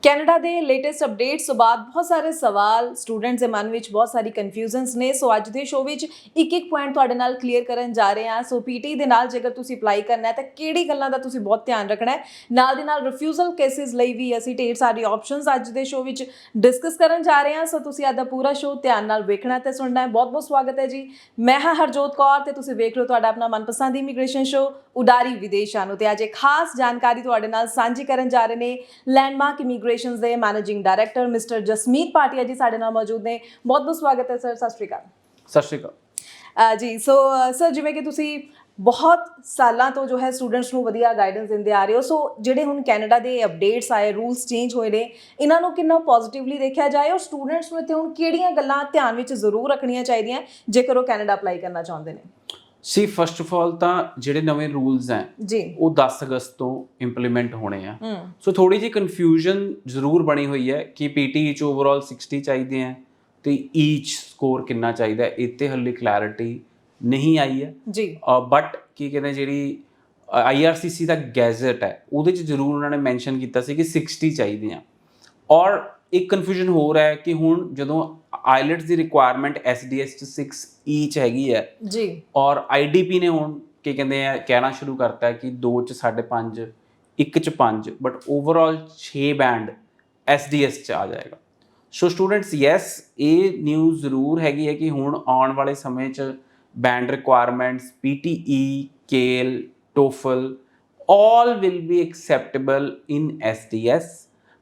Canada ਦੇ latest updates ਤੋਂ ਬਾਅਦ ਬਹੁਤ ਸਾਰੇ ਸਵਾਲ ਸਟੂਡੈਂਟਸ ਦੇ ਮਨ ਵਿੱਚ ਬਹੁਤ ਸਾਰੀ ਕਨਫਿਊਜ਼ਨਸ ਨੇ। ਸੋ ਅੱਜ ਦੇ ਸ਼ੋਅ ਵਿੱਚ ਇੱਕ ਪੁਆਇੰਟ ਤੁਹਾਡੇ ਨਾਲ ਕਲੀਅਰ ਕਰਨ ਜਾ ਰਹੇ ਹਾਂ। ਸੋ ਪੀਟੀ ਦੇ ਨਾਲ ਜੇਕਰ ਤੁਸੀਂ ਅਪਲਾਈ ਕਰਨਾ ਹੈ ਤਾਂ ਕਿਹੜੀ ਗੱਲਾਂ ਦਾ ਤੁਸੀਂ ਬਹੁਤ ਧਿਆਨ ਰੱਖਣਾ ਹੈ, ਨਾਲ ਦੀ ਨਾਲ ਰਿਫਿਊਜ਼ਲ ਕੇਸਿਸ ਲਈ ਵੀ ਅਸੀਂ ਢੇਰ ਸਾਰੀ ਆਪਸ਼ਨਸ ਅੱਜ ਦੇ ਸ਼ੋਅ ਵਿੱਚ ਡਿਸਕਸ ਕਰਨ ਜਾ ਰਹੇ ਹਾਂ। ਸੋ ਤੁਸੀਂ ਅੱਜ ਦਾ ਪੂਰਾ ਸ਼ੋਅ ਧਿਆਨ ਨਾਲ ਵੇਖਣਾ ਤੇ ਸੁਣਨਾ ਹੈ। ਬਹੁਤ ਬਹੁਤ ਸਵਾਗਤ ਹੈ ਜੀ। ਮੈਂ ਹਾਂ ਹਰਜੋਤ ਕੌਰ ਤੇ ਤੁਸੀਂ ਵੇਖ ਰਹੇ ਹੋ ਤੁਹਾਡਾ ਆਪਣਾ ਮਨਪਸੰਦ ਇਮੀਗ੍ਰੇਸ਼ਨ ਸ਼ੋਅ ਉਡਾਰੀ ਵਿਦੇਸ਼ਾਂ ਨੂੰ। ਤੇ ਅੱਜ ਇੱਕ ਖਾਸ ਜਾਣਕਾਰੀ ਤੁਹਾਡੇ ਨਾਲ ਸਾਂਝੀ ਕਰਨ ਜਾ ਰਹੇ ਨੇ ਲੈਂਡਮਾਰਕ ਇਮੀਗ੍ਰੇਸ਼ਨਸ ਦੇ managing director mister Jasmeet Bhatia ਜੀ ਸਾਡੇ ਨਾਲ ਮੌਜੂਦ ਨੇ। ਬਹੁਤ ਬਹੁਤ ਸਵਾਗਤ ਹੈ ਸਰ। ਸਤਿ ਸ਼੍ਰੀ ਅਕਾਲ। ਸਤਿ ਸ਼੍ਰੀ ਅਕਾਲ ਜੀ। ਸੋ ਸਰ, ਜਿਵੇਂ ਕਿ ਤੁਸੀਂ ਬਹੁਤ ਸਾਲਾਂ ਤੋਂ ਜੋ ਹੈ ਸਟੂਡੈਂਟਸ ਨੂੰ ਵਧੀਆ ਗਾਈਡੈਂਸ ਦਿੰਦੇ ਆ ਰਹੇ ਹੋ, ਸੋ ਜਿਹੜੇ ਹੁਣ ਕੈਨੇਡਾ ਦੇ ਅਪਡੇਟਸ ਆਏ, ਰੂਲਸ ਚੇਂਜ ਹੋਏ ਨੇ, ਇਹਨਾਂ ਨੂੰ ਕਿੰਨਾ ਪੋਜ਼ਿਟਿਵਲੀ ਦੇਖਿਆ ਜਾਏ ਔਰ ਸਟੂਡੈਂਟਸ ਨੂੰ ਇੱਥੇ ਹੁਣ ਕਿਹੜੀਆਂ ਗੱਲਾਂ ਧਿਆਨ ਵਿੱਚ ਜ਼ਰੂਰ ਰੱਖਣੀਆਂ ਚਾਹੀਦੀਆਂ ਜੇਕਰ ਉਹ ਕੈਨੇਡਾ ਅਪਲਾਈ ਕਰਨਾ ਚਾਹੁੰਦੇ ਨੇ? ਸੀ ਫਸਟ ਆਫ ਆਲ ਤਾਂ ਜਿਹੜੇ ਨਵੇਂ ਰੂਲਸ ਹੈ ਜੀ ਉਹ 10 ਅਗਸਤ ਤੋਂ ਇੰਪਲੀਮੈਂਟ ਹੋਣੇ ਆ। ਸੋ ਥੋੜੀ ਜਿਹੀ ਕਨਫਿਊਜ਼ਨ ਜ਼ਰੂਰ ਬਣੀ ਹੋਈ ਹੈ ਕਿ ਪੀਟੀ 'ਚ ਓਵਰਆਲ 60 ਚਾਹੀਦੇ ਆ ਤੇ ਈਚ ਸਕੋਰ ਕਿੰਨਾ ਚਾਹੀਦਾ, ਇੱਥੇ ਹਾਲੇ ਕਲੈਰਿਟੀ ਨਹੀਂ ਆਈ ਹੈ ਜੀ। ਬਟ ਕੀ ਕਹਿੰਦੇ ਜਿਹੜੀ IRCC ਦਾ ਗੈਜ਼ਟ ਹੈ ਉਹਦੇ 'ਚ ਜ਼ਰੂਰ ਉਹਨਾਂ ਨੇ ਮੈਂਸ਼ਨ ਕੀਤਾ ਸੀ ਕਿ 60 ਚਾਹੀਦੇ ਆ। ਔਰ ਇੱਕ ਕਨਫਿਊਜ਼ਨ ਹੋਰ ਹੈ ਕਿ ਹੁਣ ਜਦੋਂ ਆਈਲੈਟਸ ਦੀ ਰਿਕੁਆਇਰਮੈਂਟ SDS 'ਚ 6 ਈਚ ਹੈਗੀ ਹੈ ਜੀ, ਔਰ IDP ਨੇ ਹੁਣ ਕੀ ਕਹਿੰਦੇ ਆ ਕਹਿਣਾ ਸ਼ੁਰੂ ਕਰਤਾ ਹੈ ਕਿ 2 'ਚ 5.5, 1 'ਚ 5, ਬਟ ਓਵਰਆਲ 6 ਬੈਂਡ SDS 'ਚ ਆ ਜਾਏਗਾ। ਸੋ ਸਟੂਡੈਂਟਸ ਯੈਸ, ਇਹ ਨਿਊਜ਼ ਜ਼ਰੂਰ ਹੈਗੀ ਹੈ ਕਿ ਹੁਣ ਆਉਣ ਵਾਲੇ ਸਮੇਂ 'ਚ band requirements PTE, KEL, TOEFL all will be acceptable in SDS,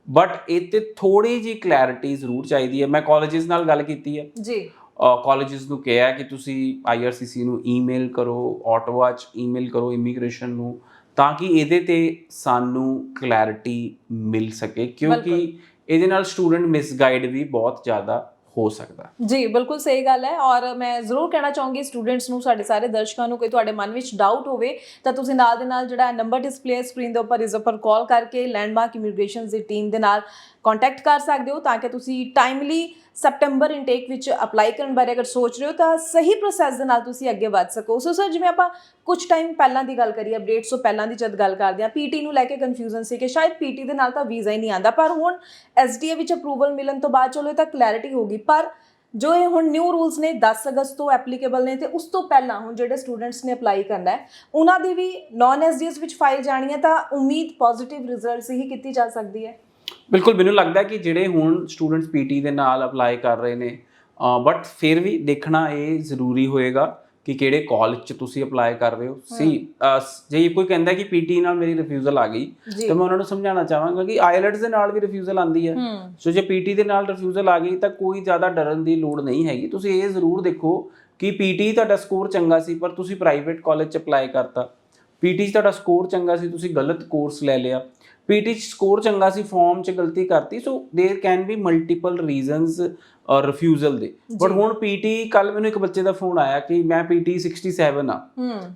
but ਇਹ 'ਤੇ ਥੋੜ੍ਹੀ ਜਿਹੀ ਕਲੈਰਿਟੀ ਜ਼ਰੂਰ ਚਾਹੀਦੀ ਹੈ। ਮੈਂ ਕਾਲਜਿਸ ਨਾਲ ਗੱਲ ਕੀਤੀ ਹੈ ਜੀ, ਕਾਲਜਿਸ ਨੂੰ ਕਿਹਾ ਕਿ ਤੁਸੀਂ IRCC ਨੂੰ ਈਮੇਲ ਕਰੋ, ਆਟੋਵਾ 'ਚ ਈਮੇਲ ਕਰੋ ਇਮੀਗ੍ਰੇਸ਼ਨ ਨੂੰ, ਤਾਂ ਕਿ ਇਹਦੇ 'ਤੇ ਸਾਨੂੰ ਕਲੈਰਿਟੀ ਮਿਲ ਸਕੇ, ਕਿਉਂਕਿ ਇਹਦੇ ਨਾਲ ਸਟੂਡੈਂਟ ਮਿਸਗਾਈਡ ਵੀ ਬਹੁਤ ਜ਼ਿਆਦਾ ਹੋ ਸਕਦਾ ਜੀ। ਬਿਲਕੁਲ ਸਹੀ ਗੱਲ ਹੈ। ਔਰ ਮੈਂ ਜ਼ਰੂਰ ਕਹਿਣਾ ਚਾਹੂੰਗੀ ਸਟੂਡੈਂਟਸ ਨੂੰ, ਸਾਡੇ ਸਾਰੇ ਦਰਸ਼ਕਾਂ ਨੂੰ, ਕੋਈ ਤੁਹਾਡੇ ਮਨ ਵਿੱਚ ਡਾਊਟ ਹੋਵੇ ਤਾਂ ਤੁਸੀਂ ਨਾਲ ਦੇ ਨਾਲ ਜਿਹੜਾ ਨੰਬਰ ਡਿਸਪਲੇ ਸਕਰੀਨ ਦੇ ਉੱਪਰ ਇਸ ਉੱਪਰ ਕਾਲ ਕਰਕੇ ਲੈਂਡਮਾਰਕ ਇਮੀਗ੍ਰੇਸ਼ਨਸ ਦੀ ਟੀਮ ਦੇ ਨਾਲ ਕੰਟੈਕਟ ਕਰ ਸਕਦੇ ਹੋ, ਤਾਂ ਕਿ ਤੁਸੀਂ ਟਾਈਮਲੀ ਸੈਪਟੈਂਬਰ ਇਨਟੇਕ ਵਿੱਚ ਅਪਲਾਈ ਕਰਨ ਬਾਰੇ ਅਗਰ ਸੋਚ ਰਹੇ ਹੋ ਤਾਂ ਸਹੀ ਪ੍ਰੋਸੈਸ ਦੇ ਨਾਲ ਤੁਸੀਂ ਅੱਗੇ ਵੱਧ ਸਕੋ। ਸੋ ਸਰ, ਜਿਵੇਂ ਆਪਾਂ ਕੁਝ ਟਾਈਮ ਪਹਿਲਾਂ ਦੀ ਗੱਲ ਕਰੀਏ, ਅਪਡੇਟਸ ਤੋਂ ਪਹਿਲਾਂ ਦੀ ਜਦ ਗੱਲ ਕਰਦੇ ਹਾਂ, PT ਨੂੰ ਲੈ ਕੇ ਕਨਫਿਊਜ਼ਨ ਸੀ ਕਿ ਸ਼ਾਇਦ PT ਦੇ ਨਾਲ ਤਾਂ ਵੀਜ਼ਾ ਹੀ ਨਹੀਂ ਆਉਂਦਾ, ਪਰ ਹੁਣ SDA ਵਿੱਚ ਅਪਰੂਵਲ ਮਿਲਣ ਤੋਂ ਬਾਅਦ ਚਲੋ ਇਹ ਤਾਂ ਕਲੈਰਿਟੀ ਹੋ ਗਈ, ਪਰ ਜੋ ਇਹ ਹੁਣ ਨਿਊ ਰੂਲਸ ਨੇ 10 ਅਗਸਤ ਤੋਂ ਐਪਲੀਕੇਬਲ ਨੇ, ਤੇ ਉਸ ਤੋਂ ਪਹਿਲਾਂ ਹੁਣ ਜਿਹੜੇ ਸਟੂਡੈਂਟਸ ਨੇ ਅਪਲਾਈ ਕਰਨਾ ਹੈ ਉਹਨਾਂ ਦੀ ਵੀ ਨੌਨ SDS ਵਿੱਚ ਫਾਈਲ ਜਾਣੀ ਹੈ, ਤਾਂ ਉਮੀਦ ਪੋਜ਼ਿਟਿਵ ਰਿਜ਼ਲਟਸ ਹੀ ਕੀਤੀ ਜਾ ਸਕਦੀ ਹੈ। ਬਿਲਕੁਲ, ਮੈਨੂੰ ਲੱਗਦਾ ਕਿ ਜਿਹੜੇ ਹੁਣ ਸਟੂਡੈਂਟਸ PT ਦੇ ਨਾਲ ਅਪਲਾਈ ਕਰ ਰਹੇ ਨੇ, ਬਟ ਫਿਰ ਵੀ ਦੇਖਣਾ ਇਹ ਜ਼ਰੂਰੀ ਹੋਏਗਾ ਕਿ ਕਿਹੜੇ ਕਾਲਜ 'ਚ ਤੁਸੀਂ ਅਪਲਾਈ ਕਰ ਰਹੇ ਹੋ। ਜੇ ਕੋਈ ਕਹਿੰਦਾ ਕਿ PT ਨਾਲ ਮੇਰੀ ਰਿਫਿਊਜ਼ਲ ਆ ਗਈ ਤਾਂ ਮੈਂ ਉਹਨਾਂ ਨੂੰ ਸਮਝਾਉਣਾ ਚਾਹਾਂਗਾ ਕਿ ਆਈਲੈਟਸ ਦੇ ਨਾਲ ਵੀ ਰਿਫਿਊਜ਼ਲ ਆਉਂਦੀ ਹੈ। ਸੋ ਜੇ PT ਦੇ ਨਾਲ ਰਿਫਿਊਜ਼ਲ ਆ ਗਈ ਤਾਂ ਕੋਈ ਜ਼ਿਆਦਾ ਡਰਨ ਦੀ ਲੋੜ ਨਹੀਂ ਹੈਗੀ। ਤੁਸੀਂ ਇਹ ਜ਼ਰੂਰ ਦੇਖੋ ਕਿ PT ਤੁਹਾਡਾ ਸਕੋਰ ਚੰਗਾ ਸੀ ਪਰ ਤੁਸੀਂ ਪ੍ਰਾਈਵੇਟ ਕਾਲਜ 'ਚ ਅਪਲਾਈ ਕਰਤਾ, PT 'ਚ ਤੁਹਾਡਾ ਸਕੋਰ ਚੰਗਾ ਸੀ, ਤੁਸੀਂ ਗਲਤ ਕੋਰਸ ਲੈ ਲਿਆ, PT 'ਚ ਸਕੋਰ ਚੰਗਾ ਸੀ, ਫਾਰਮ 'ਚ ਗਲਤੀ ਕਰਤੀ। ਸੋ ਦੇਰ can be multiple reasons refusal ਦੇ। ਬਟ ਹੁਣ PT, ਕੱਲ ਮੈਨੂੰ ਇੱਕ ਬੱਚੇ ਦਾ ਫੋਨ ਆਇਆ ਕਿ ਮੈਂ PT 67 ਆ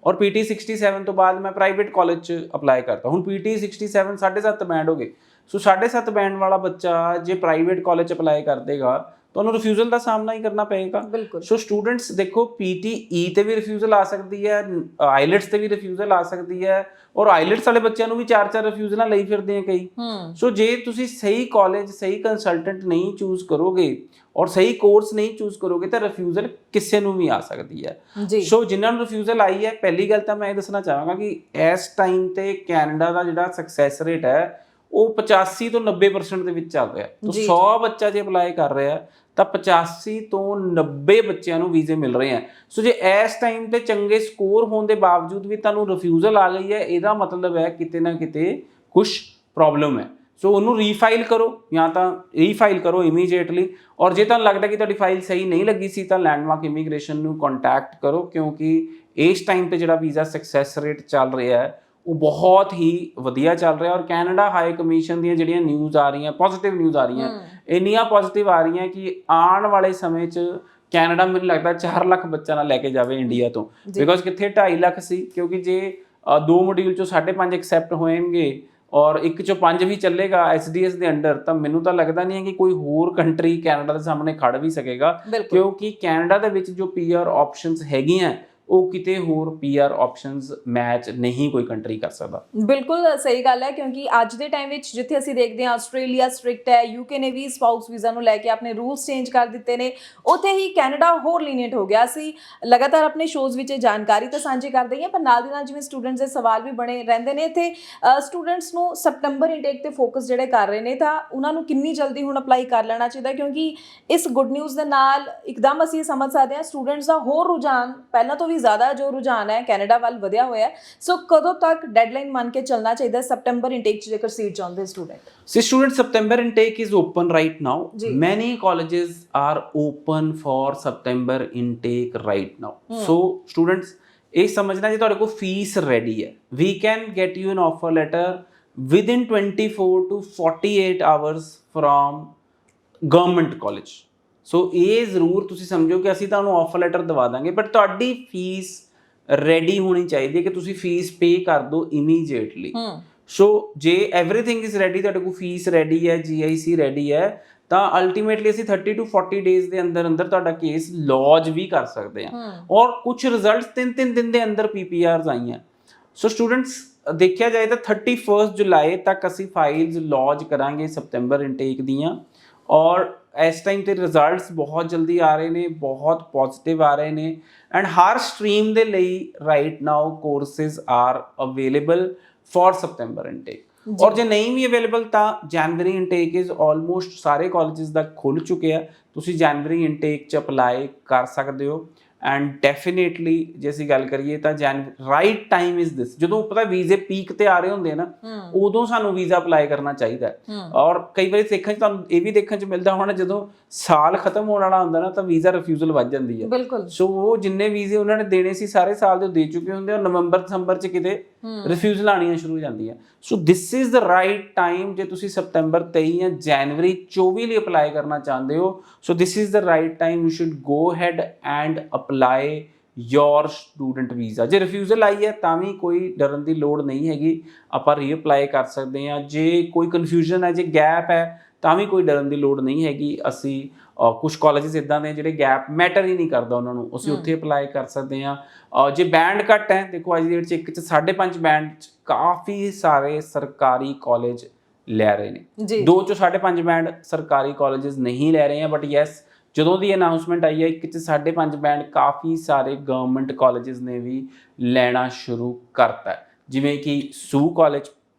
ਔਰ PT 67 ਤੋਂ ਬਾਅਦ ਮੈਂ ਪ੍ਰਾਈਵੇਟ ਕਾਲਜ 'ਚ ਅਪਲਾਈ ਕਰਤਾ। ਹੁਣ PT 67 7.5 ਬੈਂਡ ਹੋ ਗਏ। ਸੋ 7.5 ਬੈਂਡ ਵਾਲਾ ਬੱਚਾ ਜੇ ਪ੍ਰਾਈਵੇਟ ਕਾਲਜ 'ਚ ਅਪਲਾਈ ਕਰ ਦੇਗਾ ਤੁਹਾਨੂੰ ਰਿਫਿਊਜ਼ਲ ਦਾ ਸਾਹਮਣਾ ਹੀ ਕਰਨਾ ਪਏਗਾ। ਸੋ ਸਟੂਡੈਂਟਸ ਦੇਖੋ, PTE ਤੇ ਵੀ ਰਿਫਿਊਜ਼ਲ ਆ ਸਕਦੀ ਹੈ, ਆਈਲੈਟਸ ਤੇ ਵੀ ਰਿਫਿਊਜ਼ਲ ਆ ਸਕਦੀ ਹੈ, ਔਰ ਆਈਲੈਟਸ ਵਾਲੇ ਬੱਚਿਆਂ ਨੂੰ ਵੀ 4-4 ਰਿਫਿਊਜ਼ਲਾਂ ਲਈ ਫਿਰਦੇ ਆ ਕਈ। ਸੋ ਜੇ ਤੁਸੀਂ ਸਹੀ ਕਾਲਜ, ਸਹੀ ਕੰਸਲਟੈਂਟ ਨਹੀਂ ਚੂਜ਼ ਕਰੋਗੇ ਔਰ ਸਹੀ ਕੋਰਸ ਨਹੀਂ ਚੂਜ਼ ਕਰੋਗੇ ਤਾਂ ਰਿਫਿਊਜ਼ਲ ਕਿਸੇ ਨੂੰ ਵੀ ਆ ਸਕਦੀ ਹੈ। ਸੋ ਜਿਨ੍ਹਾਂ ਨੂੰ ਰਿਫਿਊਜ਼ਲ ਆਈ ਹੈ, ਪਹਿਲੀ ਗੱਲ ਤਾਂ ਮੈਂ ਇਹ ਦੱਸਣਾ ਚਾਹਾਂਗਾ ਕਿ ਇਸ ਟਾਈਮ ਤੇ ਕੈਨੇਡਾ ਦਾ ਜਿਹੜਾ ਸਕਸੈਸ ਰੇਟ ਹੈ ਉਹ 85 ਤੋਂ 90% ਦੇ ਵਿੱਚ ਚੱਲ ਰਿਹਾ। ਤਾਂ 100 ਬੱਚਾ ਜੇ ਅਪਲਾਈ ਕਰ ਰਿਹਾ ਤਾਂ 85 ਤੋਂ 90 ਬੱਚਿਆਂ ਨੂੰ ਵੀਜ਼ੇ ਮਿਲ ਰਹੇ ਆ। ਸੋ ਜੇ ਇਸ ਟਾਈਮ ਤੇ ਚੰਗੇ ਸਕੋਰ ਹੋਣ ਦੇ ਬਾਵਜੂਦ ਵੀ ਤੁਹਾਨੂੰ ਰਿਫਿਊਜ਼ਲ ਆ ਗਈ ਹੈ, ਇਹਦਾ ਮਤਲਬ ਹੈ ਕਿਤੇ ਨਾ ਕਿਤੇ ਕੁਝ ਪ੍ਰੋਬਲਮ ਹੈ। ਸੋ ਉਹਨੂੰ ਰੀਫਾਈਲ ਕਰੋ, ਜਾਂ ਤਾਂ ਰੀਫਾਈਲ ਕਰੋ ਇਮੀਡੀਏਟਲੀ, ਔਰ ਜੇ ਤੁਹਾਨੂੰ ਲੱਗਦਾ ਕਿ ਤੁਹਾਡੀ ਫਾਈਲ ਸਹੀ ਨਹੀਂ ਲੱਗੀ ਸੀ ਤਾਂ ਲੈਂਡਮਾਰਕ ਇਮੀਗ੍ਰੇਸ਼ਨ ਨੂੰ ਕੰਟੈਕਟ ਕਰੋ, ਕਿਉਂਕਿ ਇਸ ਟਾਈਮ ਤੇ ਜਿਹੜਾ ਵੀਜ਼ਾ ਸਕਸੈਸ ਰੇਟ ਚੱਲ ਰਿਹਾ ਹੈ ਉਹ ਬਹੁਤ ਹੀ ਵਧੀਆ ਚੱਲ ਰਿਹਾ। ਔਰ ਕੈਨੇਡਾ ਹਾਈ ਕਮਿਸ਼ਨ ਦੀਆਂ ਜਿਹੜੀਆਂ ਨਿਊਜ਼ ਆ ਰਹੀਆਂ, ਪੋਜ਼ਿਟਿਵ ਨਿਊਜ਼ ਆ ਰਹੀਆਂ, ਇੰਨੀਆਂ ਪੋਜ਼ਿਟਿਵ ਆ ਰਹੀਆਂ ਕਿ ਆਉਣ ਵਾਲੇ ਸਮੇਂ 'ਚ ਕੈਨੇਡਾ ਮੈਨੂੰ ਲੱਗਦਾ 4 ਲੱਖ ਬੱਚਾ ਨਾ ਲੈ ਕੇ ਜਾਵੇ ਇੰਡੀਆ ਤੋਂ, ਬਿਕੋਜ਼ ਕਿੱਥੇ 2.5 ਲੱਖ ਸੀ। ਕਿਉਂਕਿ ਜੇ 2 ਮੋਡਿਊਲ 'ਚੋਂ 5.5 ਐਕਸੈਪਟ ਹੋਣਗੇ ਔਰ 1 'ਚੋਂ 5 ਵੀ ਚੱਲੇਗਾ SDS ਦੇ ਅੰਡਰ, ਤਾਂ ਮੈਨੂੰ ਤਾਂ ਲੱਗਦਾ ਨਹੀਂ ਹੈ ਕਿ ਕੋਈ ਹੋਰ ਕੰਟਰੀ ਕੈਨੇਡਾ ਦੇ ਸਾਹਮਣੇ ਖੜ ਵੀ ਸਕੇਗਾ, ਕਿਉਂਕਿ ਕੈਨੇਡਾ ਦੇ ਵਿੱਚ ਜੋ PR ਆਪਸ਼ਨਸ ਹੈਗੀਆਂ ਉਹ ਕਿਤੇ ਹੋਰ PR ਆਪਸ਼ਨਸ ਮੈਚ ਨਹੀਂ ਕੋਈ ਕੰਟਰੀ ਕਰ ਸਕਦਾ। ਬਿਲਕੁਲ ਸਹੀ ਗੱਲ ਹੈ, ਕਿਉਂਕਿ ਅੱਜ ਦੇ ਟਾਈਮ ਵਿੱਚ ਜਿੱਥੇ ਅਸੀਂ ਦੇਖਦੇ ਹਾਂ ਆਸਟ੍ਰੇਲੀਆ ਸਟ੍ਰਿਕਟ ਹੈ, UK ਨੇ ਵੀ ਸਪਾਊਸ ਵੀਜ਼ਾ ਨੂੰ ਲੈ ਕੇ ਆਪਣੇ ਰੂਲਸ ਚੇਂਜ ਕਰ ਦਿੱਤੇ ਨੇ, ਉੱਥੇ ਹੀ ਕੈਨੇਡਾ ਹੋਰ ਲੀਨੀਅੰਟ ਹੋ ਗਿਆ। ਅਸੀਂ ਲਗਾਤਾਰ ਆਪਣੇ ਸ਼ੋਜ਼ ਵਿੱਚ ਇਹ ਜਾਣਕਾਰੀ ਤਾਂ ਸਾਂਝੀ ਕਰਦੇ ਹਾਂ, ਪਰ ਨਾਲ ਦੀ ਨਾਲ ਜਿਵੇਂ ਸਟੂਡੈਂਟਸ ਦੇ ਸਵਾਲ ਵੀ ਬਣੇ ਰਹਿੰਦੇ ਨੇ ਇੱਥੇ, ਸਟੂਡੈਂਟਸ ਨੂੰ ਸੈਪਟੰਬਰ ਇਨਟੇਕ ਤੇ ਫੋਕਸ ਜਿਹੜੇ ਕਰ ਰਹੇ ਨੇ, ਤਾਂ ਉਹਨਾਂ ਨੂੰ ਕਿੰਨੀ ਜਲਦੀ ਹੁਣ ਅਪਲਾਈ ਕਰ ਲੈਣਾ ਚਾਹੀਦਾ, ਕਿਉਂਕਿ ਇਸ ਗੁੱਡ ਨਿਊਜ਼ ਦੇ ਨਾਲ ਇੱਕਦਮ ਅਸੀਂ ਇਹ ਸਮਝ ਸਕਦੇ ਹਾਂ ਸਟੂਡੈਂਟਸ ਦਾ ਹੋਰ ਰੁਝਾਨ ਪਹਿਲਾਂ ਤੋਂ ਵੀ ਜ਼ਿਆਦਾ ਜੋ ਰੁਝਾਨ ਹੈ ਕੈਨੇਡਾ ਵੱਲ ਵਧਿਆ ਹੋਇਆ ਹੈ। ਸੋ ਕਦੋਂ ਤੱਕ ਡੈਡਲਾਈਨ ਮੰਨ ਕੇ ਚੱਲਣਾ ਚਾਹੀਦਾ ਸੈਪਟੰਬਰ ਇਨਟੇਕ 'ਚ ਜੇਕਰ ਸੀਟ ਚਾਹੁੰਦੇ student? Students, September intake is open right now. जी. Many colleges are open for September intake right now. So students, ਇਹ ਸਮਝਣਾ ਜੇ ਤੁਹਾਡੇ ਕੋਲ ਫੀਸ ਰੈਡੀ ਹੈ, we can get you an offer letter within 24 to 48 hours from government college. ਸੋ ਇਹ ਜ਼ਰੂਰ ਤੁਸੀਂ ਸਮਝੋ ਕਿ ਅਸੀਂ ਤੁਹਾਨੂੰ ਆਫਰ ਲੈਟਰ ਦਵਾ ਦਾਂਗੇ, ਬਟ ਤੁਹਾਡੀ ਫੀਸ ਰੈਡੀ ਹੋਣੀ ਚਾਹੀਦੀ ਹੈ ਕਿ ਤੁਸੀਂ ਫੀਸ ਪੇ ਕਰ ਦਿਓ ਇਮੀਡੀਏਟਲੀ। ਸੋ ਜੇ ਐਵਰੀਥਿੰਗ ਇਜ਼ ਰੈਡੀ, ਤੁਹਾਡੇ ਕੋਲ ਫੀਸ ਰੈਡੀ ਹੈ, GIC ਰੈਡੀ ਹੈ, ਤਾਂ ਅਲਟੀਮੇਟਲੀ ਅਸੀਂ 30 to 40 ਡੇਜ਼ ਦੇ ਅੰਦਰ ਅੰਦਰ ਤੁਹਾਡਾ ਕੇਸ ਲੌਜ ਵੀ ਕਰ ਸਕਦੇ ਹਾਂ। ਔਰ ਕੁਝ ਰਿਜ਼ਲਟਸ 3-3 ਦਿਨ ਦੇ ਅੰਦਰ PPRs ਆਈਆਂ। ਸੋ ਸਟੂਡੈਂਟਸ, ਦੇਖਿਆ ਜਾਏ ਤਾਂ 31 ਜੁਲਾਈ ਤੱਕ ਅਸੀਂ ਫਾਈਲਸ ਲੌਜ ਕਰਾਂਗੇ ਸੈਪਟੰਬਰ ਇਨਟੇਕ ਦੀਆਂ, ਔਰ ਇਸ ਟਾਈਮ ਤੇ ਰਿਜ਼ਲਟਸ ਬਹੁਤ ਜਲਦੀ ਆ ਰਹੇ ਨੇ, ਬਹੁਤ ਪੋਜ਼ਿਟਿਵ ਆ ਰਹੇ ਨੇ, ਐਂਡ ਹਰ ਸਟਰੀਮ ਦੇ ਲਈ right now courses R available for September intake. ਔਰ ਜੇ ਨਹੀਂ ਵੀ ਅਵੇਲੇਬਲ ਤਾਂ ਜਨਵਰੀ ਇਨਟੇਕ ਇਜ਼ ਆਲਮੋਸਟ ਸਾਰੇ ਕਾਲਜਸ ਦਾ ਖੁੱਲ ਚੁੱਕਿਆ, ਤੁਸੀਂ ਜਨਵਰੀ ਇਨਟੇਕ 'ਚ ਅਪਲਾਈ ਕਰ ਸਕਦੇ ਹੋ। ਐਂਡ ਡੈਫੀਨੇਟਲੀ ਜੇ ਅਸੀਂ ਗੱਲ ਕਰੀਏ ਤਾਂ ਰਾਈਟ ਟਾਈਮ ਇਜ਼ ਦਿਸ, ਜਦੋਂ ਪਤਾ ਵੀਜ਼ੇ ਪੀਕ ਤੇ ਆ ਰਹੇ ਹੁੰਦੇ ਆ ਨਾ, ਉਦੋਂ ਸਾਨੂੰ ਵੀਜ਼ਾ ਅਪਲਾਈ ਕਰਨਾ ਚਾਹੀਦਾ ਹੈ। ਔਰ ਕਈ ਵਾਰੀ ਦੇਖਣ 'ਚ ਤੁਹਾਨੂੰ ਇਹ ਵੀ ਦੇਖਣ 'ਚ ਮਿਲਦਾ ਹੋਣਾ, ਜਦੋਂ ਸਾਲ ਖਤਮ ਹੋਣ ਵਾਲਾ ਹੁੰਦਾ ਨਾ ਤਾਂ ਵੀਜ਼ਾ ਰਿਫਿਊਜ਼ਲ ਵੱਧ ਜਾਂਦੀ ਹੈ। ਬਿਲਕੁਲ। ਸੋ ਉਹ ਜਿੰਨੇ ਵੀਜ਼ੇ ਉਹਨਾਂ ਨੇ ਦੇਣੇ ਸੀ ਸਾਰੇ ਸਾਲ ਦੇ ਦੇ ਚੁੱਕੇ ਹੁੰਦੇ, ਔਰ ਨਵੰਬਰ ਦਸੰਬਰ 'ਚ ਕਿਤੇ ਰਿਫਿਊਜ਼ਲ ਆਉਣੀਆਂ ਸ਼ੁਰੂ ਹੋ ਜਾਂਦੀਆਂ। So this is the right time ਜੇ ਤੁਸੀਂ ਸੈਪਟੰਬਰ 23 ਜਾਂ ਜਨਵਰੀ 24 ਲਈ ਅਪਲਾਈ ਕਰਨਾ ਚਾਹੁੰਦੇ ਹੋ। So this is the right time, you should go ahead and apply your student visa. ਜੇ ਰਿਫਿਊਜ਼ਲ ਆਈ ਹੈ ਤਾਂ ਵੀ ਕੋਈ ਡਰਨ ਦੀ ਲੋੜ ਨਹੀਂ ਹੈਗੀ, ਆਪਾਂ ਰੀਅਪਲਾਈ ਕਰ ਸਕਦੇ ਹਾਂ। ਜੇ ਕੋਈ ਕਨਫਿਊਜ਼ਨ ਹੈ, ਜੇ ਗੈਪ ਹੈ, ਤਾਂ ਵੀ ਕੋਈ ਡਰਨ ਦੀ ਲੋੜ ਨਹੀਂ ਹੈਗੀ। ਅਸੀਂ ਕੁਝ ਕਾਲਜਸ ਇੱਦਾਂ ਦੇ ਜਿਹੜੇ ਗੈਪ ਮੈਟਰ ਹੀ ਨਹੀਂ ਕਰਦਾ ਉਹਨਾਂ ਨੂੰ, ਅਸੀਂ ਉੱਥੇ ਅਪਲਾਈ ਕਰ ਸਕਦੇ ਹਾਂ। ਜੇ ਬੈਂਡ ਘੱਟ ਹੈ, ਦੇਖੋ ਅੱਜ ਦੀ ਡੇਟ 'ਚ 1 'ਚ 5.5 ਬੈਂਡ 'ਚ ਕਾਫੀ ਸਾਰੇ ਸਰਕਾਰੀ ਕਾਲਜ ਲੈ ਰਹੇ ਨੇ, 2 'ਚੋਂ 5.5 ਬੈਂਡ ਸਰਕਾਰੀ ਕਾਲਜਸ ਨਹੀਂ ਲੈ ਰਹੇ ਆ। ਬਟ ਯੈਸ, ਜਦੋਂ ਦੀ ਅਨਾਉਂਸਮੈਂਟ ਆਈ ਹੈ 1 'ਚ 5.5 ਬੈਂਡ ਕਾਫੀ ਸਾਰੇ ਗਵਰਨਮੈਂਟ ਕਾਲਜਸ ਨੇ ਵੀ ਲੈਣਾ ਸ਼ੁਰੂ ਕਰਤਾ, ਜਿਵੇਂ ਕਿ ਸੂ College,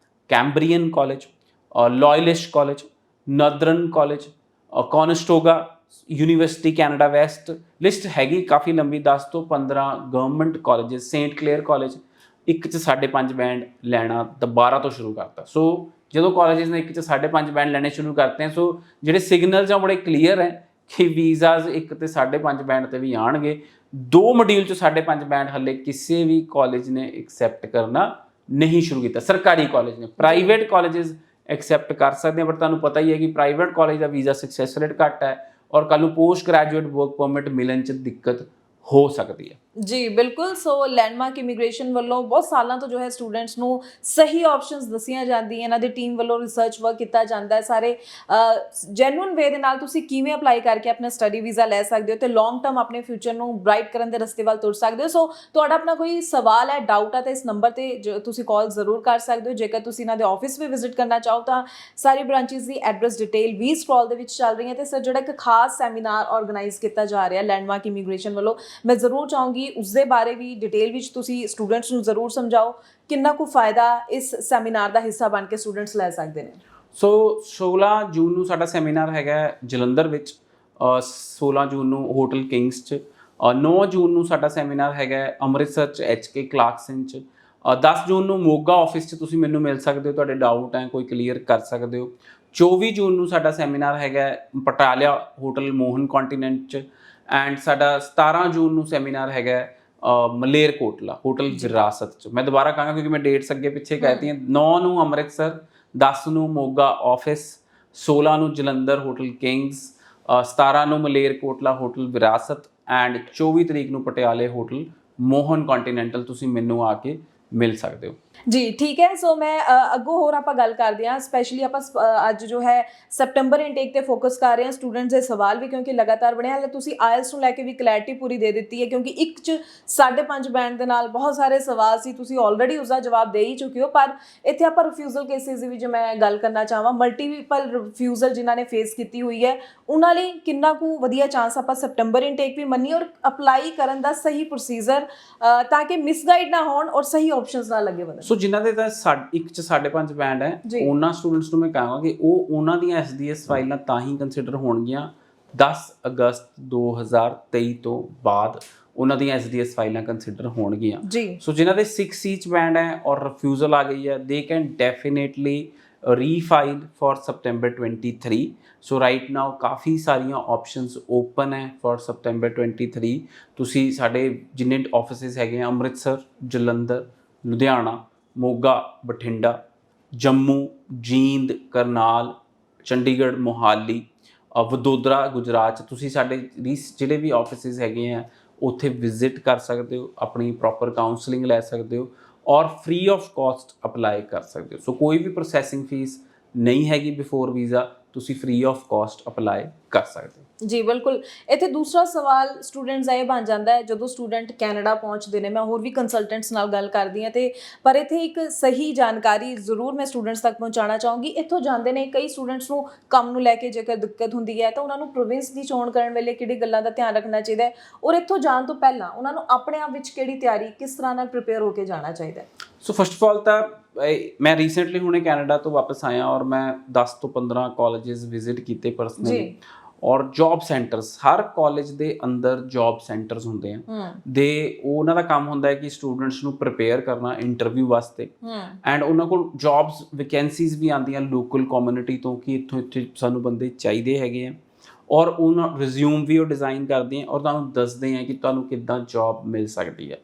Cambrian College, Loyalist College, Northern College, Conestoga University Canada West. List ਹੈਗੀ ਕਾਫੀ ਲੰਬੀ, 10 ਤੋਂ 15 government colleges. St Clair College 1 'ਚ 5.5 ਬੈਂਡ ਲੈਣਾ ਦੁਬਾਰਾ ਤੋਂ ਸ਼ੁਰੂ ਕਰਤਾ। ਸੋ ਜਦੋਂ ਕਾਲਜਸ ਨੇ 1 'ਚ 5.5 ਬੈਂਡ ਲੈਣੇ ਸ਼ੁਰੂ ਕਰਤੇ हैं, ਸੋ ਜਿਹੜੇ ਸਿਗਨਲਸ ਆ ਬੜੇ ਕਲੀਅਰ ਹੈ ਕਿ ਵੀਜ਼ਾਸ 1 ਤੇ 5.5 ਬੈਂਡ ਤੇ ਵੀ ਆਣਗੇ। 2 ਮੋਡਿਊਲ 'ਚ 5.5 ਬੈਂਡ ਹੱਲੇ ਕਿਸੇ ਵੀ ਕਾਲਜ ਨੇ ਐਕਸੈਪਟ ਕਰਨਾ ਨਹੀਂ ਸ਼ੁਰੂ ਕੀਤਾ, ਸਰਕਾਰੀ ਕਾਲਜ ਨੇ। ਪ੍ਰਾਈਵੇਟ ਕਾਲਜਸ ਐਕਸੈਪਟ ਕਰ ਸਕਦੇ ਆ, ਬਟ ਤੁਹਾਨੂੰ ਪਤਾ ਹੀ ਹੈ ਕਿ ਪ੍ਰਾਈਵੇਟ ਕਾਲਜ ਦਾ ਵੀਜ਼ਾ ਸਕਸੈਸ ਰੇਟ ਘੱਟ ਹੈ, ਔਰ ਕੱਲ੍ਹ ਨੂੰ ਪੋਸਟ ਗ੍ਰੈਜੂਏਟ ਵਰਕ ਪਰਮਿਟ ਮਿਲਣ 'ਚ ਦਿੱਕਤ ਹੋ ਸਕਦੀ ਹੈ। ਜੀ ਬਿਲਕੁਲ। ਸੋ ਲੈਂਡਮਾਰਕ ਇਮੀਗ੍ਰੇਸ਼ਨ ਵੱਲੋਂ ਬਹੁਤ ਸਾਲਾਂ ਤੋਂ ਜੋ ਹੈ ਸਟੂਡੈਂਟਸ ਨੂੰ ਸਹੀ ਆਪਸ਼ਨਸ ਦੱਸੀਆਂ ਜਾਂਦੀਆਂ, ਇਹਨਾਂ ਦੀ ਟੀਮ ਵੱਲੋਂ ਰਿਸਰਚ ਵਰਕ ਕੀਤਾ ਜਾਂਦਾ ਹੈ, ਸਾਰੇ ਜੈਨੂਇਨ ਵੇ ਦੇ ਨਾਲ ਤੁਸੀਂ ਕਿਵੇਂ ਅਪਲਾਈ ਕਰਕੇ ਆਪਣਾ ਸਟੱਡੀ ਵੀਜ਼ਾ ਲੈ ਸਕਦੇ ਹੋ ਤੇ ਲੌਂਗ ਟਰਮ ਆਪਣੇ ਫਿਊਚਰ ਨੂੰ ਬ੍ਰਾਈਟ ਕਰਨ ਦੇ ਰਸਤੇ ਵੱਲ ਤੁਰ ਸਕਦੇ ਹੋ। ਸੋ ਤੁਹਾਡਾ ਆਪਣਾ ਕੋਈ ਸਵਾਲ ਹੈ, ਡਾਊਟ ਹੈ, ਤਾਂ ਇਸ ਨੰਬਰ ਤੇ ਤੁਸੀਂ ਕਾਲ ਜ਼ਰੂਰ ਕਰ ਸਕਦੇ ਹੋ। ਜੇਕਰ ਤੁਸੀਂ ਇਹਨਾਂ ਦੇ ਆਫਿਸ ਵੀ ਵਿਜ਼ਿਟ ਕਰਨਾ ਚਾਹੋ ਤਾਂ ਸਾਰੀ ਬ੍ਰਾਂਚਿਸ ਦੀ ਐਡਰੈਸ ਡਿਟੇਲ ਵੀ ਸਕਰੋਲ ਦੇ ਵਿੱਚ ਚੱਲ ਰਹੀ ਹੈ। ਤੇ ਸਰ ਜਿਹੜਾ ਇੱਕ ਖਾਸ ਸੈਮੀਨਾਰ ਆਰਗੇਨਾਈਜ਼ ਕੀਤਾ ਜਾ ਰਿਹਾ ਲੈਂਡਮਾਰਕ ਇਮੀਗ੍ਰੇਸ਼ਨ ਵੱਲੋਂ, ਮੈਂ ਜ਼ਰੂਰ ਚਾਹੂੰਗੀ ਉਸ ਦੇ ਬਾਰੇ ਵੀ ਡਿਟੇਲ ਵਿੱਚ ਤੁਸੀਂ ਸਟੂਡੈਂਟਸ ਨੂੰ ਜ਼ਰੂਰ ਸਮਝਾਓ, ਕਿੰਨਾ ਕੁ ਫਾਇਦਾ ਇਸ ਸੈਮੀਨਾਰ ਦਾ ਹਿੱਸਾ ਬਣ ਕੇ ਸਟੂਡੈਂਟਸ ਲੈ ਸਕਦੇ ਨੇ। ਸੋ 16 ਜੂਨ ਨੂੰ ਸਾਡਾ ਸੈਮੀਨਾਰ ਹੈਗਾ ਜਲੰਧਰ ਵਿੱਚ, 16 ਜੂਨ ਨੂੰ ਹੋਟਲ ਕਿੰਗਸ 'ਚ, 9 ਜੂਨ ਨੂੰ ਸਾਡਾ ਸੈਮੀਨਾਰ ਹੈਗਾ ਅੰਮ੍ਰਿਤਸਰ 'ਚ HK ਕਲਾਰਕਸਨ 'ਚ, 10 ਜੂਨ ਨੂੰ ਮੋਗਾ ਆਫਿਸ 'ਚ ਤੁਸੀਂ ਮੈਨੂੰ ਮਿਲ ਸਕਦੇ ਹੋ, ਤੁਹਾਡੇ ਡਾਊਟ ਹੈ ਕੋਈ ਕਲੀਅਰ ਕਰ ਸਕਦੇ ਹੋ। 24 ਜੂਨ ਨੂੰ ਸਾਡਾ ਸੈਮੀਨਾਰ ਹੈਗਾ ਪਟਿਆਲਾ ਹੋਟਲ ਮੋਹਨ ਕੰਟੀਨੈਂਟ 'ਚ, ਐਂਡ ਸਾਡਾ 17 ਜੂਨ ਨੂੰ ਸੈਮੀਨਾਰ ਹੈਗਾ ਮਲੇਰਕੋਟਲਾ ਹੋਟਲ ਵਿਰਾਸਤ 'ਚ। ਮੈਂ ਦੁਬਾਰਾ ਕਹਾਂਗਾ ਕਿਉਂਕਿ ਮੈਂ ਡੇਟਸ ਅੱਗੇ ਪਿੱਛੇ ਕਹਿਤੀਆਂ। 9 ਨੂੰ ਅੰਮ੍ਰਿਤਸਰ, 10 ਨੂੰ ਮੋਗਾ ਆਫਿਸ, 16 ਨੂੰ ਜਲੰਧਰ ਹੋਟਲ ਕਿੰਗਸ, 17 ਨੂੰ ਮਲੇਰਕੋਟਲਾ ਹੋਟਲ ਵਿਰਾਸਤ, ਐਂਡ 24 ਤਰੀਕ ਨੂੰ ਪਟਿਆਲੇ ਹੋਟਲ ਮੋਹਨ ਕੰਟੀਨੈਂਟਲ। ਤੁਸੀਂ ਮੈਨੂੰ ਆ ਕੇ ਮਿਲ ਸਕਦੇ ਹੋ। ਜੀ ਠੀਕ ਹੈ। ਸੋ ਮੈਂ ਅੱਗੋਂ ਹੋਰ ਆਪਾਂ ਗੱਲ ਕਰਦੇ ਹਾਂ, ਸਪੈਸ਼ਲੀ ਆਪਾਂ ਅੱਜ ਜੋ ਹੈ ਸੈਪਟੰਬਰ ਇਨਟੇਕ ਤੇ ਫੋਕਸ ਕਰ ਰਹੇ ਹਾਂ। ਸਟੂਡੈਂਟਸ ਦੇ ਸਵਾਲ ਵੀ ਕਿਉਂਕਿ ਲਗਾਤਾਰ ਬਣਿਆ, ਹਾਲੇ ਤੁਸੀਂ ਆਇਲਸ ਨੂੰ ਲੈ ਕੇ ਵੀ ਕਲੈਰਿਟੀ ਪੂਰੀ ਦੇ ਦਿੱਤੀ ਹੈ, ਕਿਉਂਕਿ ਇੱਕ 'ਚ 5.5 ਬੈਂਡ ਦੇ ਨਾਲ ਬਹੁਤ ਸਾਰੇ ਸਵਾਲ ਸੀ, ਤੁਸੀਂ ਆਲਰੇਡੀ ਉਸਦਾ ਜਵਾਬ ਦੇ ਹੀ ਚੁੱਕੇ ਹੋ। ਪਰ ਇੱਥੇ ਆਪਾਂ ਰਿਫਿਊਜ਼ਲ ਕੇਸਿਸ ਦੀ ਵੀ ਜੇ ਮੈਂ ਗੱਲ ਕਰਨਾ ਚਾਹਾਂ, ਮਲਟੀਪਲ ਰਿਫਿਊਜ਼ਲ ਜਿਨ੍ਹਾਂ ਨੇ ਫੇਸ ਕੀਤੀ ਹੋਈ ਹੈ, ਉਹਨਾਂ ਲਈ ਕਿੰਨਾ ਕੁ ਵਧੀਆ ਚਾਂਸ ਆਪਾਂ ਸੈਪਟੰਬਰ ਇਨਟੇਕ ਵੀ ਮੰਨੀਏ ਔਰ ਅਪਲਾਈ ਕਰਨ ਦਾ ਸਹੀ ਪ੍ਰੋਸੀਜਰ, ਤਾਂ ਕਿ ਮਿਸਗਾਈਡ ਨਾ ਹੋਣ ਔਰ ਸਹੀ ਆਪਸ਼ਨਸ ਨਾਲ ਲੱਗੇ ਵਧਣ। ਸੋ ਜਿਨ੍ਹਾਂ ਦੇ ਤਾਂ ਇੱਕ 'ਚ 5.5 ਬੈਂਡ ਹੈ, ਉਹਨਾਂ ਸਟੂਡੈਂਟਸ ਨੂੰ ਮੈਂ ਕਹਾਂਗਾ ਕਿ ਉਹਨਾਂ ਦੀਆਂ SDS ਫਾਈਲਾਂ ਤਾਂ ਹੀ ਕੰਸੀਡਰ ਹੋਣਗੀਆਂ 10 ਅਗਸਤ 2023 ਤੋਂ ਬਾਅਦ ਉਹਨਾਂ ਦੀਆਂ SDS ਫਾਈਲਾਂ ਕੰਸੀਡਰ ਹੋਣਗੀਆਂ। ਸੋ ਜਿਨ੍ਹਾਂ ਦੇ 6 ਈਚ ਬੈਂਡ ਹੈ ਔਰ ਰਿਫਿਊਜ਼ਲ ਆ ਗਈ ਹੈ, they can definitely refile for September 23। So right now ਕਾਫੀ ਸਾਰੀਆਂ ਆਪਸ਼ਨਸ ਓਪਨ ਹੈ ਫॉर September 23। ਤੁਸੀਂ ਸਾਡੇ ਜਿੰਨੇ ਆਫਿਸਿਸ ਹੈਗੇ ਆ, ਅੰਮ੍ਰਿਤਸਰ, ਜਲੰਧਰ, ਲੁਧਿਆਣਾ, ਮੋਗਾ, ਬਠਿੰਡਾ, ਜੰਮੂ, ਜੀਂਦ, ਕਰਨਾਲ, ਚੰਡੀਗੜ੍ਹ, ਮੋਹਾਲੀ, ਵਡੋਦਰਾ ਗੁਜਰਾਤ 'ਚ ਤੁਸੀਂ ਸਾਡੇ ਜਿਹੜੇ ਵੀ ਆਫਿਸਿਸ ਹੈਗੇ ਆ ਉੱਥੇ ਵਿਜ਼ਿਟ ਕਰ ਸਕਦੇ ਹੋ, ਆਪਣੀ ਪ੍ਰੋਪਰ ਕਾਉਂਸਲਿੰਗ ਲੈ ਸਕਦੇ ਹੋ ਔਰ ਫ੍ਰੀ ਆਫ ਕਾਸਟ ਅਪਲਾਈ ਕਰ ਸਕਦੇ ਹੋ। ਸੋ ਕੋਈ ਵੀ ਪ੍ਰੋਸੈਸਿੰਗ ਫੀਸ ਨਹੀਂ ਹੈਗੀ ਬਿਫੋਰ ਵੀਜ਼ਾ, ਤੁਸੀਂ ਫ੍ਰੀ ਆਫ ਕਾਸਟ ਅਪਲਾਈ ਕਰ ਸਕਦੇ ਹੋ। ਜੀ ਬਿਲਕੁਲ। ਇੱਥੇ ਦੂਸਰਾ ਸਵਾਲ ਸਟੂਡੈਂਟਸ ਦਾ ਇਹ ਬਣ ਜਾਂਦਾ ਹੈ, ਜਦੋਂ ਸਟੂਡੈਂਟ ਕੈਨੇਡਾ ਪਹੁੰਚਦੇ ਨੇ, ਮੈਂ ਹੋਰ ਵੀ ਕੰਸਲਟੈਂਟਸ ਨਾਲ ਗੱਲ ਕਰਦੀ ਹਾਂ, ਤੇ ਪਰ ਇੱਥੇ ਇੱਕ ਸਹੀ ਜਾਣਕਾਰੀ ਜ਼ਰੂਰ ਮੈਂ ਸਟੂਡੈਂਟਸ ਤੱਕ ਪਹੁੰਚਾਉਣਾ ਚਾਹੂੰਗੀ। ਇੱਥੋਂ ਜਾਂਦੇ ਨੇ, ਕਈ ਸਟੂਡੈਂਟਸ ਨੂੰ ਕੰਮ ਨੂੰ ਲੈ ਕੇ ਜੇਕਰ ਦਿੱਕਤ ਹੁੰਦੀ ਹੈ ਤਾਂ ਉਹਨਾਂ ਨੂੰ ਪ੍ਰੋਵਿੰਸ ਦੀ ਚੋਣ ਕਰਨ ਵੇਲੇ ਕਿਹੜੀ ਗੱਲਾਂ ਦਾ ਧਿਆਨ ਰੱਖਣਾ ਚਾਹੀਦਾ ਹੈ, ਔਰ ਇੱਥੋਂ ਜਾਣ ਤੋਂ ਪਹਿਲਾਂ ਉਹਨਾਂ ਨੂੰ ਆਪਣੇ ਆਪ ਵਿੱਚ ਕਿਹੜੀ ਤਿਆਰੀ, ਕਿਸ ਤਰ੍ਹਾਂ ਨਾਲ ਪ੍ਰਿਪੇਅਰ ਹੋ ਕੇ ਜਾਣਾ ਚਾਹੀਦਾ ਹੈ। ਸੋ ਫਸਟ ਆਫ ਆਲ ਤਾਂ ਮੈਂ ਰੀਸੈਂਟਲੀ ਹੁਣੇ ਕੈਨੇਡਾ ਤੋਂ ਵਾਪਸ ਆਇਆ ਔਰ ਮੈਂ 10 ਤੋਂ 15 ਕਾਲਜਸ ਵਿਜ਼ਿਟ ਕੀਤੇ ਪਰਸਨਲੀ, ਔਰ ਜੌਬ ਸੈਂਟਰਸ, ਹਰ ਕਾਲਜ ਦੇ ਅੰਦਰ ਜੌਬ ਸੈਂਟਰਸ ਹੁੰਦੇ ਆ ਦੇ ਉਹਨਾਂ ਦਾ ਕੰਮ ਹੁੰਦਾ ਹੈ ਕਿ ਸਟੂਡੈਂਟਸ ਨੂੰ ਪ੍ਰਿਪੇਅਰ ਕਰਨਾ ਇੰਟਰਵਿਊ ਵਾਸਤੇ, ਐਂਡ ਉਹਨਾਂ ਕੋਲ ਜੌਬਸ ਵੈਕੈਂਸੀਜ਼ ਵੀ ਆਉਂਦੀਆਂ ਲੋਕਲ ਕਮਿਊਨਿਟੀ ਤੋਂ ਕਿ ਇੱਥੇ ਸਾਨੂੰ ਬੰਦੇ ਚਾਹੀਦੇ ਹੈਗੇ ਆ, ਔਰ ਉਹਨਾਂ ਰਿਜ਼ਿਊਮ ਵੀ ਉਹ ਡਿਜ਼ਾਈਨ ਕਰਦੇ ਆ ਔਰ ਤੁਹਾਨੂੰ ਦੱਸਦੇ ਆ ਕਿ ਤੁਹਾਨੂੰ ਕਿੱਦਾਂ ਜੌਬ ਮਿਲ ਸਕਦੀ ਹੈ।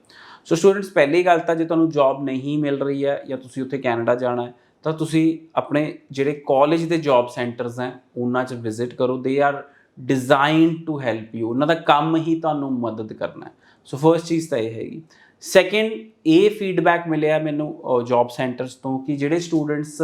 ਸੋ ਸਟੂਡੈਂਟਸ, ਪਹਿਲੀ ਗੱਲ ਤਾਂ ਜੇ ਤੁਹਾਨੂੰ ਜੌਬ ਨਹੀਂ ਮਿਲ ਰਹੀ ਹੈ ਜਾਂ ਤੁਸੀਂ ਉੱਥੇ ਕੈਨੇਡਾ ਜਾਣਾ ਹੈ ਤਾਂ ਤੁਸੀਂ ਆਪਣੇ ਜਿਹੜੇ ਕਾਲਜ ਦੇ ਜੌਬ ਸੈਂਟਰਸ ਹੈ ਉਹਨਾਂ 'ਚ ਵਿਜ਼ਿਟ ਕਰੋ। They are designed to help you, ਉਹਨਾਂ ਦਾ ਕੰਮ ਹੀ ਤੁਹਾਨੂੰ ਮਦਦ ਕਰਨਾ ਹੈ। ਸੋ ਫਰਸਟ ਚੀਜ਼ ਤਾਂ ਇਹ ਹੈਗੀ। ਸੈਕਿੰਡ, ਇਹ ਫੀਡਬੈਕ ਮਿਲਿਆ ਮੈਨੂੰ ਜੌਬ ਸੈਂਟਰਸ ਤੋਂ ਕਿ ਜਿਹੜੇ ਸਟੂਡੈਂਟਸ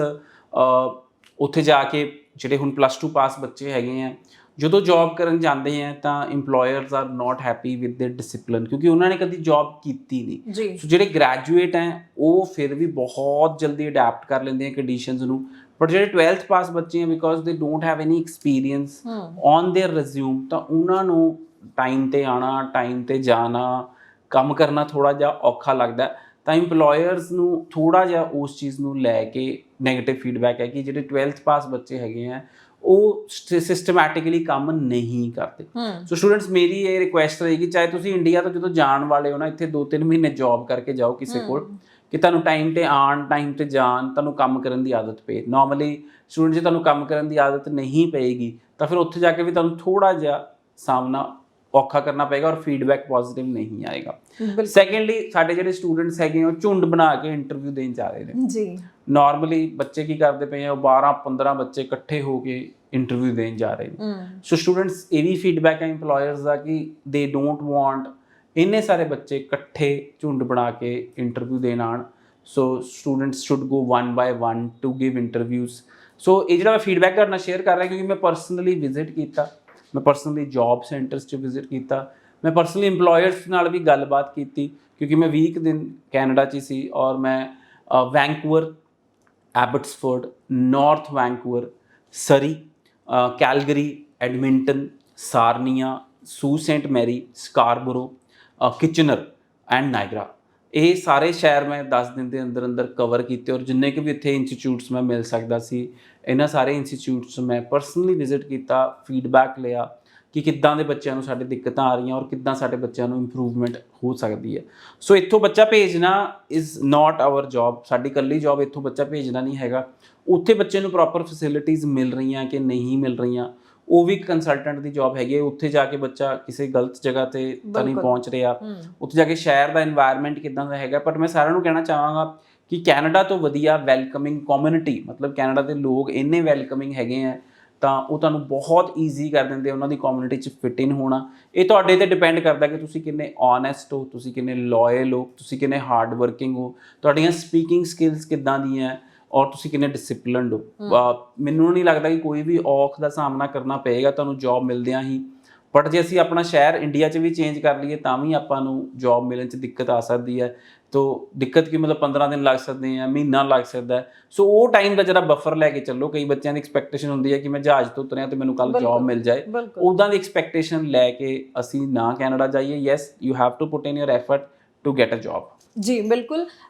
ਉੱਥੇ ਜਾ ਕੇ ਜਿਹੜੇ ਹੁਣ +2 ਪਾਸ ਬੱਚੇ ਹੈਗੇ ਆ, ਜਦੋਂ ਜੌਬ ਕਰਨ ਜਾਂਦੇ ਆ ਤਾਂ employers are not happy with their discipline, ਕਿਉਂਕਿ ਉਹਨਾਂ ਨੇ ਕਦੀ ਜੌਬ ਕੀਤੀ ਨਹੀਂ। ਸੋ ਜਿਹੜੇ ਗ੍ਰੈਜੂਏਟ ਹੈ ਉਹ ਫਿਰ ਵੀ ਬਹੁਤ ਜਲਦੀ ਅਡੈਪਟ ਕਰ ਲੈਂਦੇ ਆ ਕੰਡੀਸ਼ਨਸ ਨੂੰ, ਬਟ ਜਿਹੜੇ 12th ਪਾਸ ਬੱਚੇ ਆ, ਬਿਕੋਜ਼ ਦੇ don't have any experience on there resume, ਤਾਂ ਉਹਨਾਂ ਨੂੰ ਟਾਈਮ 'ਤੇ ਆਉਣਾ, ਟਾਈਮ 'ਤੇ ਜਾਣਾ, ਕੰਮ ਕਰਨਾ ਥੋੜ੍ਹਾ ਜਿਹਾ ਔਖਾ ਲੱਗਦਾ। ਤਾਂ ਇੰਪਲੋਇਰਸ ਨੂੰ ਥੋੜ੍ਹਾ ਜਿਹਾ ਉਸ ਚੀਜ਼ ਨੂੰ ਲੈ ਕੇ ਨੈਗੇਟਿਵ ਫੀਡਬੈਕ ਹੈ ਕਿ ਜਿਹੜੇ 12th ਪਾਸ ਬੱਚੇ ਹੈਗੇ ਆ ਉਹ ਸਿਸਟਮੈਟਿਕਲੀ ਕੰਮ ਨਹੀਂ ਕਰਦੇ। ਸੋ ਸਟੂਡੈਂਟਸ, ਮੇਰੀ ਇਹ ਰਿਕੁਐਸਟ ਰਹੇਗੀ, ਚਾਹੇ ਤੁਸੀਂ ਇੰਡੀਆ ਤੋਂ ਜਦੋਂ ਜਾਣ ਵਾਲੇ ਹੋ ਨਾ, ਇੱਥੇ 2-3 ਮਹੀਨੇ ਜੌਬ ਕਰਕੇ ਜਾਓ ਕਿਸੇ ਕੋਲ, ਕਿ ਤੁਹਾਨੂੰ ਟਾਈਮ 'ਤੇ ਆਉਣ, ਟਾਈਮ 'ਤੇ ਜਾਣ, ਤੁਹਾਨੂੰ ਕੰਮ ਕਰਨ ਦੀ ਆਦਤ ਪਏ। ਨੋਰਮਲੀ ਸਟੂਡੈਂਟ, ਜੇ ਤੁਹਾਨੂੰ ਕੰਮ ਕਰਨ ਦੀ ਆਦਤ ਨਹੀਂ ਪਏਗੀ ਤਾਂ ਫਿਰ ਉੱਥੇ ਜਾ ਕੇ ਵੀ ਤੁਹਾਨੂੰ ਥੋੜ੍ਹਾ ਜਿਹਾ ਸਾਹਮਣਾ ਔਖਾ ਕਰਨਾ ਪਏਗਾ ਔਰ ਫੀਡਬੈਕ ਪੋਜ਼ਿਟਿਵ ਨਹੀਂ ਆਏਗਾ। ਸੈਕੰਡਲੀ, ਸਾਡੇ ਜਿਹੜੇ ਸਟੂਡੈਂਟਸ ਹੈਗੇ ਉਹ ਝੁੰਡ ਬਣਾ ਕੇ ਇੰਟਰਵਿਊ ਦੇਣ ਜਾ ਰਹੇ ਨੇ ਜੀ। ਨਾਰਮਲੀ ਬੱਚੇ ਕੀ ਕਰਦੇ ਪਏ ਆ, ਉਹ 12-15 ਬੱਚੇ ਇਕੱਠੇ ਹੋ ਕੇ ਇੰਟਰਵਿਊ ਦੇਣ ਜਾ ਰਹੇ ਨੇ। ਸੋ ਸਟੂਡੈਂਟਸ, ਇਹ ਵੀ ਫੀਡਬੈਕ ਹੈ ਇੰਪਲੋਇਰਸ ਦਾ ਕਿ ਦੇ ਡੋਂਟ ਵਾਂਟ ਇੰਨੇ ਸਾਰੇ ਬੱਚੇ ਇਕੱਠੇ ਝੁੰਡ ਬਣਾ ਕੇ ਇੰਟਰਵਿਊ ਦੇਣ ਆਉਣ। So students should go 1 by 1 to give interviews. So ਇਹ ਜਿਹੜਾ ਮੈਂ ਫੀਡਬੈਕ ਤੁਹਾਡੇ ਨਾਲ ਸ਼ੇਅਰ ਕਰ ਰਿਹਾ ਕਿਉਂਕਿ ਮੈਂ ਪਰਸਨਲੀ ਵਿਜ਼ਿਟ ਕੀਤਾ, ਮੈਂ ਪਰਸਨਲੀ ਜੌਬ ਸੈਂਟਰਸ 'ਚ ਵਿਜ਼ਿਟ ਕੀਤਾ, ਮੈਂ ਪਰਸਨਲੀ ਇੰਪਲੋਇਰਸ ਨਾਲ ਵੀ ਗੱਲਬਾਤ ਕੀਤੀ ਕਿਉਂਕਿ ਮੈਂ 20 ਕੁ ਦਿਨ ਕੈਨੇਡਾ 'ਚ ਹੀ ਸੀ, ਔਰ ਮੈਂ Vancouver, Abbotsford, North Vancouver, Surrey, Calgary, Edmonton, Sarnia, ਸੂ Saint Marie, Scarborough, Kitchener and Niagara, ਇਹ ਸਾਰੇ ਸ਼ਹਿਰ ਮੈਂ 10 ਦਿਨ ਦੇ ਅੰਦਰ ਅੰਦਰ ਕਵਰ ਕੀਤੇ, ਔਰ ਜਿੰਨੇ ਕਿ ਵੀ ਇੱਥੇ ਇੰਸਟੀਚਿਊਟਸ ਮੈਂ ਮਿਲ ਸਕਦਾ ਸੀ, ਇਹਨਾਂ ਸਾਰੇ ਇੰਸਟੀਚਿਊਟਸ ਮੈਂ ਪਰਸਨਲੀ ਵਿਜ਼ਿਟ ਕੀਤਾ, ਫੀਡਬੈਕ ਲਿਆ ਕਿ ਕਿੱਦਾਂ ਦੇ ਬੱਚਿਆਂ ਨੂੰ ਸਾਡੇ ਦਿੱਕਤਾਂ ਆ ਰਹੀਆਂ ਔਰ ਕਿੱਦਾਂ ਸਾਡੇ ਬੱਚਿਆਂ ਨੂੰ ਇੰਪਰੂਵਮੈਂਟ ਹੋ ਸਕਦੀ ਹੈ। ਸੋ ਇੱਥੋਂ ਬੱਚਾ ਭੇਜਣਾ ਇਜ਼ ਨਾਟ ਆਵਰ ਜੌਬ, ਸਾਡੀ ਇਕੱਲੀ ਜੌਬ ਇੱਥੋਂ ਬੱਚਾ ਭੇਜਣਾ ਨਹੀਂ ਹੈਗਾ। ਉੱਥੇ ਬੱਚੇ ਨੂੰ ਪ੍ਰੋਪਰ ਫੈਸਿਲਿਟੀਜ਼ ਮਿਲ ਰਹੀਆਂ ਕਿ ਨਹੀਂ ਮਿਲ ਰਹੀਆਂ, ਉਹ ਵੀ ਕੰਸਲਟੈਂਟ ਦੀ ਜੌਬ ਹੈਗੀ ਹੈ। ਉੱਥੇ ਜਾ ਕੇ ਬੱਚਾ ਕਿਸੇ ਗਲਤ ਜਗ੍ਹਾ 'ਤੇ ਤਾਂ ਨਹੀਂ ਪਹੁੰਚ ਰਿਹਾ, ਉੱਥੇ ਜਾ ਕੇ ਸ਼ਹਿਰ ਦਾ ਇਨਵਾਇਰਮੈਂਟ ਕਿੱਦਾਂ ਦਾ ਹੈਗਾ। ਬਟ ਮੈਂ ਸਾਰਿਆਂ ਨੂੰ ਕਹਿਣਾ ਚਾਹਾਂਗਾ ਕਿ ਕੈਨੇਡਾ ਤੋਂ ਵਧੀਆ ਵੈਲਕਮਿੰਗ ਕਮਿਊਨਿਟੀ, ਮਤਲਬ ਕੈਨੇਡਾ ਦੇ ਲੋਕ ਇੰਨੇ ਵੈਲਕਮਿੰਗ ਹੈਗੇ ਆ ਤਾਂ ਉਹ ਤੁਹਾਨੂੰ ਬਹੁਤ ਈਜ਼ੀ ਕਰ ਦਿੰਦੇ ਉਹਨਾਂ ਦੀ ਕਮਿਊਨਿਟੀ 'ਚ ਫਿਟ ਇਨ ਹੋਣਾ। ਇਹ ਤੁਹਾਡੇ ਤੇ ਡਿਪੈਂਡ ਕਰਦਾ ਕਿ ਤੁਸੀਂ ਕਿੰਨੇ ਓਨੈਸਟ ਹੋ, ਤੁਸੀਂ ਕਿੰਨੇ ਲੋਇਲ ਹੋ, ਤੁਸੀਂ ਕਿੰਨੇ ਹਾਰਡ ਵਰਕਿੰਗ ਹੋ, ਤੁਹਾਡੀਆਂ ਸਪੀਕਿੰਗ ਸਕਿੱਲਸ ਕਿੱਦਾਂ ਦੀਆਂ ਔਰ ਤੁਸੀਂ ਕਿੰਨੇ ਡਿਸਿਪਲਿਨਡ ਹੋ। ਮੈਨੂੰ ਨਹੀਂ ਲੱਗਦਾ ਕਿ ਕੋਈ ਵੀ ਔਖ ਦਾ ਸਾਹਮਣਾ ਕਰਨਾ ਪਏਗਾ ਤੁਹਾਨੂੰ ਜੌਬ ਮਿਲਦਿਆਂ ਹੀ। ਬਟ ਜੇ ਅਸੀਂ ਆਪਣਾ ਸ਼ਹਿਰ ਇੰਡੀਆ 'ਚ ਵੀ ਚੇਂਜ ਕਰ ਲਈਏ ਤਾਂ ਵੀ ਆਪਾਂ ਨੂੰ ਜੌਬ ਮਿਲਣ 'ਚ ਦਿੱਕਤ ਆ ਸਕਦੀ ਹੈ। ਤੋ ਦਿੱਕਤ ਕੀ ਮਤਲਬ 15 ਦਿਨ ਲੱਗ ਸਕਦੇ ਆ, ਮਹੀਨਾ ਲੱਗ ਸਕਦਾ। ਸੋ ਉਹ ਟਾਈਮ ਦਾ ਜਿਹੜਾ ਬਫਰ ਲੈ ਕੇ ਚੱਲੋ। ਕਈ ਬੱਚਿਆਂ ਦੀ ਐਕਸਪੈਕਟੇਸ਼ਨ ਹੁੰਦੀ ਹੈ ਕਿ ਮੈਂ ਜਹਾਜ਼ ਤੋਂ ਉਤਰਿਆ ਤੇ ਮੈਨੂੰ ਕੱਲ ਜੌਬ ਮਿਲ ਜਾਏ, ਉੱਦਾਂ ਦੀ ਐਕਸਪੈਕਟੇਸ਼ਨ ਲੈ ਕੇ ਅਸੀਂ ਨਾ ਕੈਨੇਡਾ ਜਾਈਏ। Yes, you have to put in your effort to get a job. ਜੀ ਬਿਲਕੁਲ।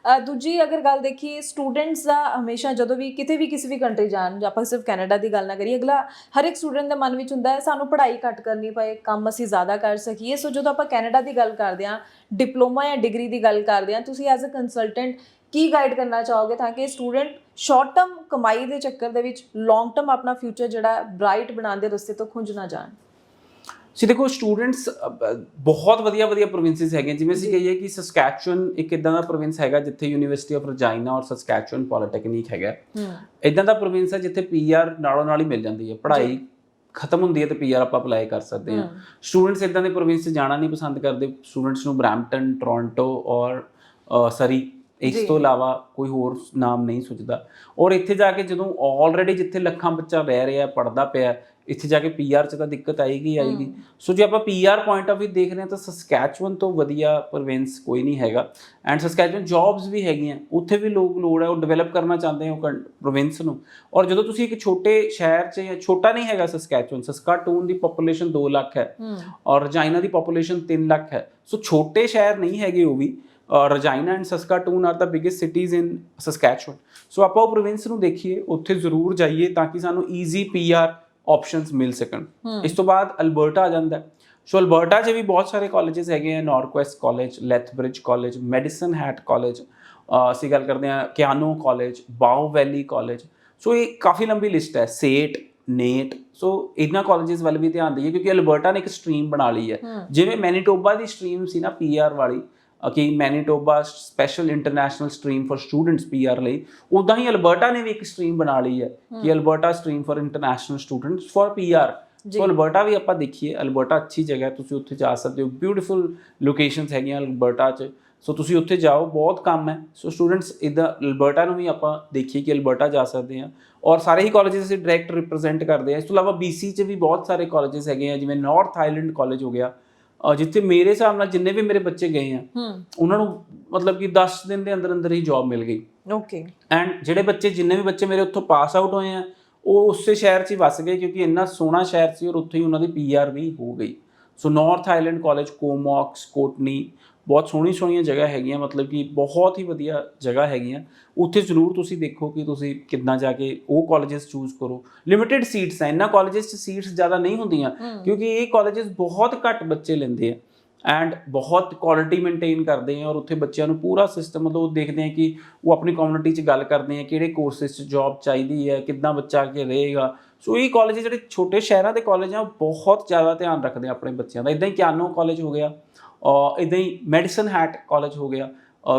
ਦੂਜੀ ਅਗਰ ਗੱਲ ਦੇਖੀਏ ਸਟੂਡੈਂਟਸ ਦਾ ਹਮੇਸ਼ਾ ਜਦੋਂ ਵੀ ਕਿਤੇ ਵੀ ਕਿਸੇ ਵੀ ਕੰਟਰੀ ਜਾਣ, ਆਪਾਂ ਸਿਰਫ ਕੈਨੇਡਾ ਦੀ ਗੱਲ ਨਾ ਕਰੀਏ, ਅਗਲਾ ਹਰ ਇੱਕ ਸਟੂਡੈਂਟ ਦੇ ਮਨ ਵਿੱਚ ਹੁੰਦਾ ਹੈ ਸਾਨੂੰ ਪੜ੍ਹਾਈ ਘੱਟ ਕਰਨੀ ਪਏ, ਕੰਮ ਅਸੀਂ ਜ਼ਿਆਦਾ ਕਰ ਸਕੀਏ। ਸੋ ਜਦੋਂ ਆਪਾਂ ਕੈਨੇਡਾ ਦੀ ਗੱਲ ਕਰਦੇ ਹਾਂ, ਡਿਪਲੋਮਾ ਜਾਂ ਡਿਗਰੀ ਦੀ ਗੱਲ ਕਰਦੇ ਹਾਂ, ਤੁਸੀਂ ਐਜ਼ ਅ ਕੰਸਲਟੈਂਟ ਕੀ ਗਾਈਡ ਕਰਨਾ ਚਾਹੋਗੇ ਤਾਂ ਕਿ ਸਟੂਡੈਂਟ ਸ਼ਾਰਟ ਟਰਮ ਕਮਾਈ ਦੇ ਚੱਕਰ ਦੇ ਵਿੱਚ ਲੌਂਗ ਟਰਮ ਆਪਣਾ ਫਿਊਚਰ ਜਿਹੜਾ ਬ੍ਰਾਈਟ ਬਣਾਉਣ ਦੇ ਰਸਤੇ ਤੋਂ ਖੁੰਝ ਨਾ ਜਾਣ? ਸੀ ਦੇਖੋ, ਸਟੂਡੈਂਟਸ ਬਹੁਤ ਵਧੀਆ ਪ੍ਰੋਵਿੰਸਿਸ ਹੈਗੇ। ਜਿਵੇਂ ਅਸੀਂ ਕਹੀਏ ਕਿ ਸਸਕੈਚੁਅਨ ਇੱਕ ਇੱਦਾਂ ਦਾ ਪ੍ਰੋਵਿੰਸ ਹੈਗਾ ਜਿੱਥੇ ਯੂਨੀਵਰਸਿਟੀ ਆਫ ਰਜਾਈਨਾ ਔਰ ਸਸਕੈਚੁਅਨ ਪੋਲੀਟੈਕਨਿਕ ਹੈਗਾ। ਇੱਦਾਂ ਦਾ ਪ੍ਰੋਵਿੰਸ ਹੈ ਜਿੱਥੇ PR ਨਾਲੋਂ ਨਾਲ ਹੀ ਮਿਲ ਜਾਂਦੀ ਹੈ। ਪੜ੍ਹਾਈ ਖਤਮ ਹੁੰਦੀ ਹੈ ਤੇ PR ਆਪਾਂ ਅਪਲਾਈ ਕਰ ਸਕਦੇ ਹਾਂ। ਸਟੂਡੈਂਟਸ ਇੱਦਾਂ ਦੇ ਪ੍ਰੋਵਿੰਸ 'ਚ ਜਾਣਾ ਨਹੀਂ ਪਸੰਦ ਕਰਦੇ। ਸਟੂਡੈਂਟਸ ਨੂੰ ਬਰੈਂਪਟਨ, ਟੋਰਾਂਟੋ ਔਰ ਸਰੀ, ਇਸ ਤੋਂ ਇਲਾਵਾ ਕੋਈ ਹੋਰ ਨਾਮ ਨਹੀਂ ਸੁਝਦਾ। ਔਰ ਇੱਥੇ ਜਾ ਕੇ ਜਦੋਂ ਆਲਰੇਡੀ ਜਿੱਥੇ ਲੱਖਾਂ ਬੱਚਾ ਰਹਿ ਰਿਹਾ, ਪੜ੍ਹਦਾ ਪਿਆ, ਇੱਥੇ ਜਾ ਕੇ PR 'ਚ ਤਾਂ ਦਿੱਕਤ ਆਏਗੀ। ਸੋ ਜੇ ਆਪਾਂ PR ਪੁਆਇੰਟ ਆਫ ਵਿਊ ਦੇਖ ਰਹੇ ਹਾਂ ਤਾਂ ਸਸਕੈਚੁਅਨ ਤੋਂ ਵਧੀਆ ਪ੍ਰੋਵਿੰਸ ਕੋਈ ਨਹੀਂ ਹੈਗਾ। ਐਂਡ ਸਸਕੈਚੁਅਨ ਜੌਬਸ ਵੀ ਹੈਗੀਆਂ, ਉੱਥੇ ਵੀ ਲੋਕ ਲੋੜ ਹੈ, ਉਹ ਡਿਵੈਲਪ ਕਰਨਾ ਚਾਹੁੰਦੇ ਆ ਉਹ ਪ੍ਰੋਵਿੰਸ ਨੂੰ। ਔਰ ਜਦੋਂ ਤੁਸੀਂ ਇੱਕ ਛੋਟੇ ਸ਼ਹਿਰ 'ਚ, ਛੋਟਾ ਨਹੀਂ ਹੈਗਾ ਸਸਕੈਚੁਅਨ, ਸਸਕਾਟੂਨ ਦੀ ਪੋਪੂਲੇਸ਼ਨ 2 ਲੱਖ ਹੈ ਔਰ ਰਜਾਈਨਾ ਦੀ ਪੋਪੂਲੇਸ਼ਨ 3 ਲੱਖ ਹੈ। ਸੋ ਛੋਟੇ ਸ਼ਹਿਰ ਨਹੀਂ ਹੈਗੇ ਉਹ ਵੀ। Regina and Saskatoon are the biggest cities in Saskatchewan. So ਆਪਾਂ ਉਹ ਪ੍ਰੋਵਿੰਸ ਨੂੰ ਦੇਖੀਏ, ਉੱਥੇ ਜ਼ਰੂਰ ਜਾਈਏ ਤਾਂ ਕਿ ਸਾਨੂੰ ਈਜ਼ੀ PR ਆਪਸ਼ਨਸ ਮਿਲ ਸਕਣ। ਇਸ ਤੋਂ ਬਾਅਦ ਅਲਬਰਟਾ ਆ ਜਾਂਦਾ। ਸੋ ਅਲਬਰਟਾ 'ਚ ਵੀ ਬਹੁਤ ਸਾਰੇ ਕਾਲਜਿਸ ਹੈਗੇ ਆ। Northwest College, Lethbridge College, Medicine Hat College, ਅਸੀਂ ਗੱਲ ਕਰਦੇ ਹਾਂ Keyano College, Bow Valley College. So ਇਹ ਕਾਫੀ ਲੰਬੀ ਲਿਸਟ ਹੈ। Set, net. ਸੋ ਇਹਨਾਂ ਕਾਲਜਿਸ ਵੱਲ ਵੀ ਧਿਆਨ ਦਈਏ ਕਿਉਂਕਿ ਅਲਬਰਟਾ ਨੇ ਇੱਕ ਸਟਰੀਮ ਬਣਾ ਲਈ ਹੈ। ਜਿਵੇਂ ਮੈਨੀਟੋਬਾ ਦੀ ਸਟਰੀਮ ਸੀ ਨਾ PR ਵਾਲੀ, ਕਿ Manitoba special international stream for students PR ਲਈ, ਉੱਦਾਂ ਹੀ ਅਲਬਰਟਾ ਨੇ ਵੀ ਇੱਕ ਸਟਰੀਮ ਬਣਾ ਲਈ ਹੈ ਕਿ Alberta stream for international students for PR। So Alberta ਵੀ ਆਪਾਂ ਦੇਖੀਏ। ਅਲਬਰਟਾ ਅੱਛੀ ਜਗ੍ਹਾ, ਤੁਸੀਂ ਉੱਥੇ ਜਾ ਸਕਦੇ ਹੋ। ਬਿਊਟੀਫੁਲ ਲੋਕੇਸ਼ਨਸ ਹੈਗੀਆਂ ਅਲਬਰਟਾ 'ਚ। ਸੋ ਤੁਸੀਂ ਉੱਥੇ ਜਾਓ, ਬਹੁਤ ਕੰਮ ਹੈ। ਸੋ ਸਟੂਡੈਂਟਸ ਇੱਦਾਂ ਅਲਬਰਟਾ ਨੂੰ ਵੀ ਆਪਾਂ ਦੇਖੀਏ ਕਿ ਅਲਬਰਟਾ ਜਾ ਸਕਦੇ ਹਾਂ। ਔਰ ਸਾਰੇ ਹੀ ਕਾਲਜਿਸ ਅਸੀਂ ਡਾਇਰੈਕਟ ਰਿਪਰੈਜ਼ੈਂਟ ਕਰਦੇ ਹਾਂ। ਇਸ ਤੋਂ ਇਲਾਵਾ BC 'ਚ ਵੀ ਬਹੁਤ ਸਾਰੇ ਕਾਲਜਿਸ ਹੈਗੇ ਆ, ਜਿਵੇਂ ਨਾਰਥ ਆਈਲੈਂਡ ਕਾਲਜ ਹੋ ਗਿਆ, ਜਿੱਥੇ ਮੇਰੇ ਹਿਸਾਬ ਨਾਲ ਜਿੰਨੇ ਵੀ ਮੇਰੇ ਬੱਚੇ ਗਏ ਆ ਉਹਨਾਂ ਨੂੰ ਮਤਲਬ ਕਿ 10 ਦਿਨ ਦੇ ਅੰਦਰ ਅੰਦਰ ਹੀ ਜੌਬ ਮਿਲ ਗਈ। ਓਕੇ। ਐਂਡ ਜਿੰਨੇ ਵੀ ਬੱਚੇ ਮੇਰੇ ਉੱਥੋਂ ਪਾਸ ਆਊਟ ਹੋਏ ਆ ਉਹ ਉਸੇ ਸ਼ਹਿਰ 'ਚ ਹੀ ਵਸ ਗਏ ਕਿਉਂਕਿ ਇੰਨਾ ਸੋਹਣਾ ਸ਼ਹਿਰ ਸੀ ਔਰ ਉੱਥੇ ਹੀ ਉਹਨਾਂ ਦੀ PR ਵੀ ਹੋ ਗਈ। ਸੋ ਨਾਰਥ ਆਈਲੈਂਡ ਕਾਲਜ, ਕੋਮੌਕਸ, ਕੋਟਨੀ, ਬਹੁਤ ਸੋਹਣੀਆਂ ਜਗ੍ਹਾ ਹੈਗੀਆਂ, ਮਤਲਬ ਕਿ ਬਹੁਤ ਹੀ ਵਧੀਆ ਜਗ੍ਹਾ ਹੈਗੀਆਂ। ਉੱਥੇ ਜ਼ਰੂਰ ਤੁਸੀਂ ਦੇਖੋ ਕਿ ਤੁਸੀਂ ਕਿੱਦਾਂ ਜਾ ਕੇ ਉਹ ਕਾਲਜਿਸ ਚੂਜ਼ ਕਰੋ। ਲਿਮਿਟਿਡ ਸੀਟਸ ਹੈ ਇਹਨਾਂ ਕਾਲਜਿਸ 'ਚ, ਸੀਟਸ ਜ਼ਿਆਦਾ ਨਹੀਂ ਹੁੰਦੀਆਂ ਕਿਉਂਕਿ ਇਹ ਕਾਲਜਿਸ ਬਹੁਤ ਘੱਟ ਬੱਚੇ ਲੈਂਦੇ ਆ ਐਂਡ ਬਹੁਤ ਕੁਆਲਿਟੀ ਮੇਨਟੇਨ ਕਰਦੇ ਆ। ਔਰ ਉੱਥੇ ਬੱਚਿਆਂ ਨੂੰ ਪੂਰਾ ਸਿਸਟਮ ਮਤਲਬ ਉਹ ਦੇਖਦੇ ਆ ਕਿ ਉਹ ਆਪਣੀ ਕਮਿਊਨਿਟੀ 'ਚ ਗੱਲ ਕਰਦੇ ਆ ਕਿਹੜੇ ਕੋਰਸਿਸ 'ਚ ਜੌਬ ਚਾਹੀਦੀ ਹੈ, ਕਿੱਦਾਂ ਬੱਚਾ ਆ ਕੇ ਰਹੇਗਾ। ਸੋ ਇਹ ਕਾਲਜ ਜਿਹੜੇ ਛੋਟੇ ਸ਼ਹਿਰਾਂ ਦੇ ਕਾਲਜ ਆ ਉਹ ਬਹੁਤ ਜ਼ਿਆਦਾ ਧਿਆਨ ਰੱਖਦੇ ਆ ਆਪਣੇ ਬੱਚਿਆਂ ਦਾ। ਇੱਦਾਂ ਹੀ ਕਿਆਨੋ ਕਾਲਜ ਹੋ ਗਿਆ, ਇੱਦਾਂ ਹੀ ਮੈਡੀਸਨ ਹੈਟ ਕਾਲਜ ਹੋ ਗਿਆ,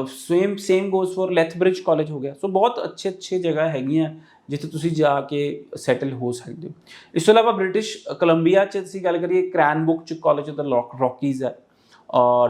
same goes for Lethbridge college ਹੋ ਗਿਆ। ਸੋ ਬਹੁਤ ਅੱਛੇ ਜਗ੍ਹਾ ਹੈਗੀਆਂ ਜਿੱਥੇ ਤੁਸੀਂ ਜਾ ਕੇ ਸੈਟਲ ਹੋ ਸਕਦੇ ਹੋ। ਇਸ ਤੋਂ ਇਲਾਵਾ ਬ੍ਰਿਟਿਸ਼ ਕੋਲੰਬੀਆ 'ਚ ਅਸੀਂ ਗੱਲ ਕਰੀਏ, ਕ੍ਰੈਨਬੁੱਕ 'ਚ ਕਾਲਜ ਦਾ ਰੌਕੀਜ਼ ਹੈ,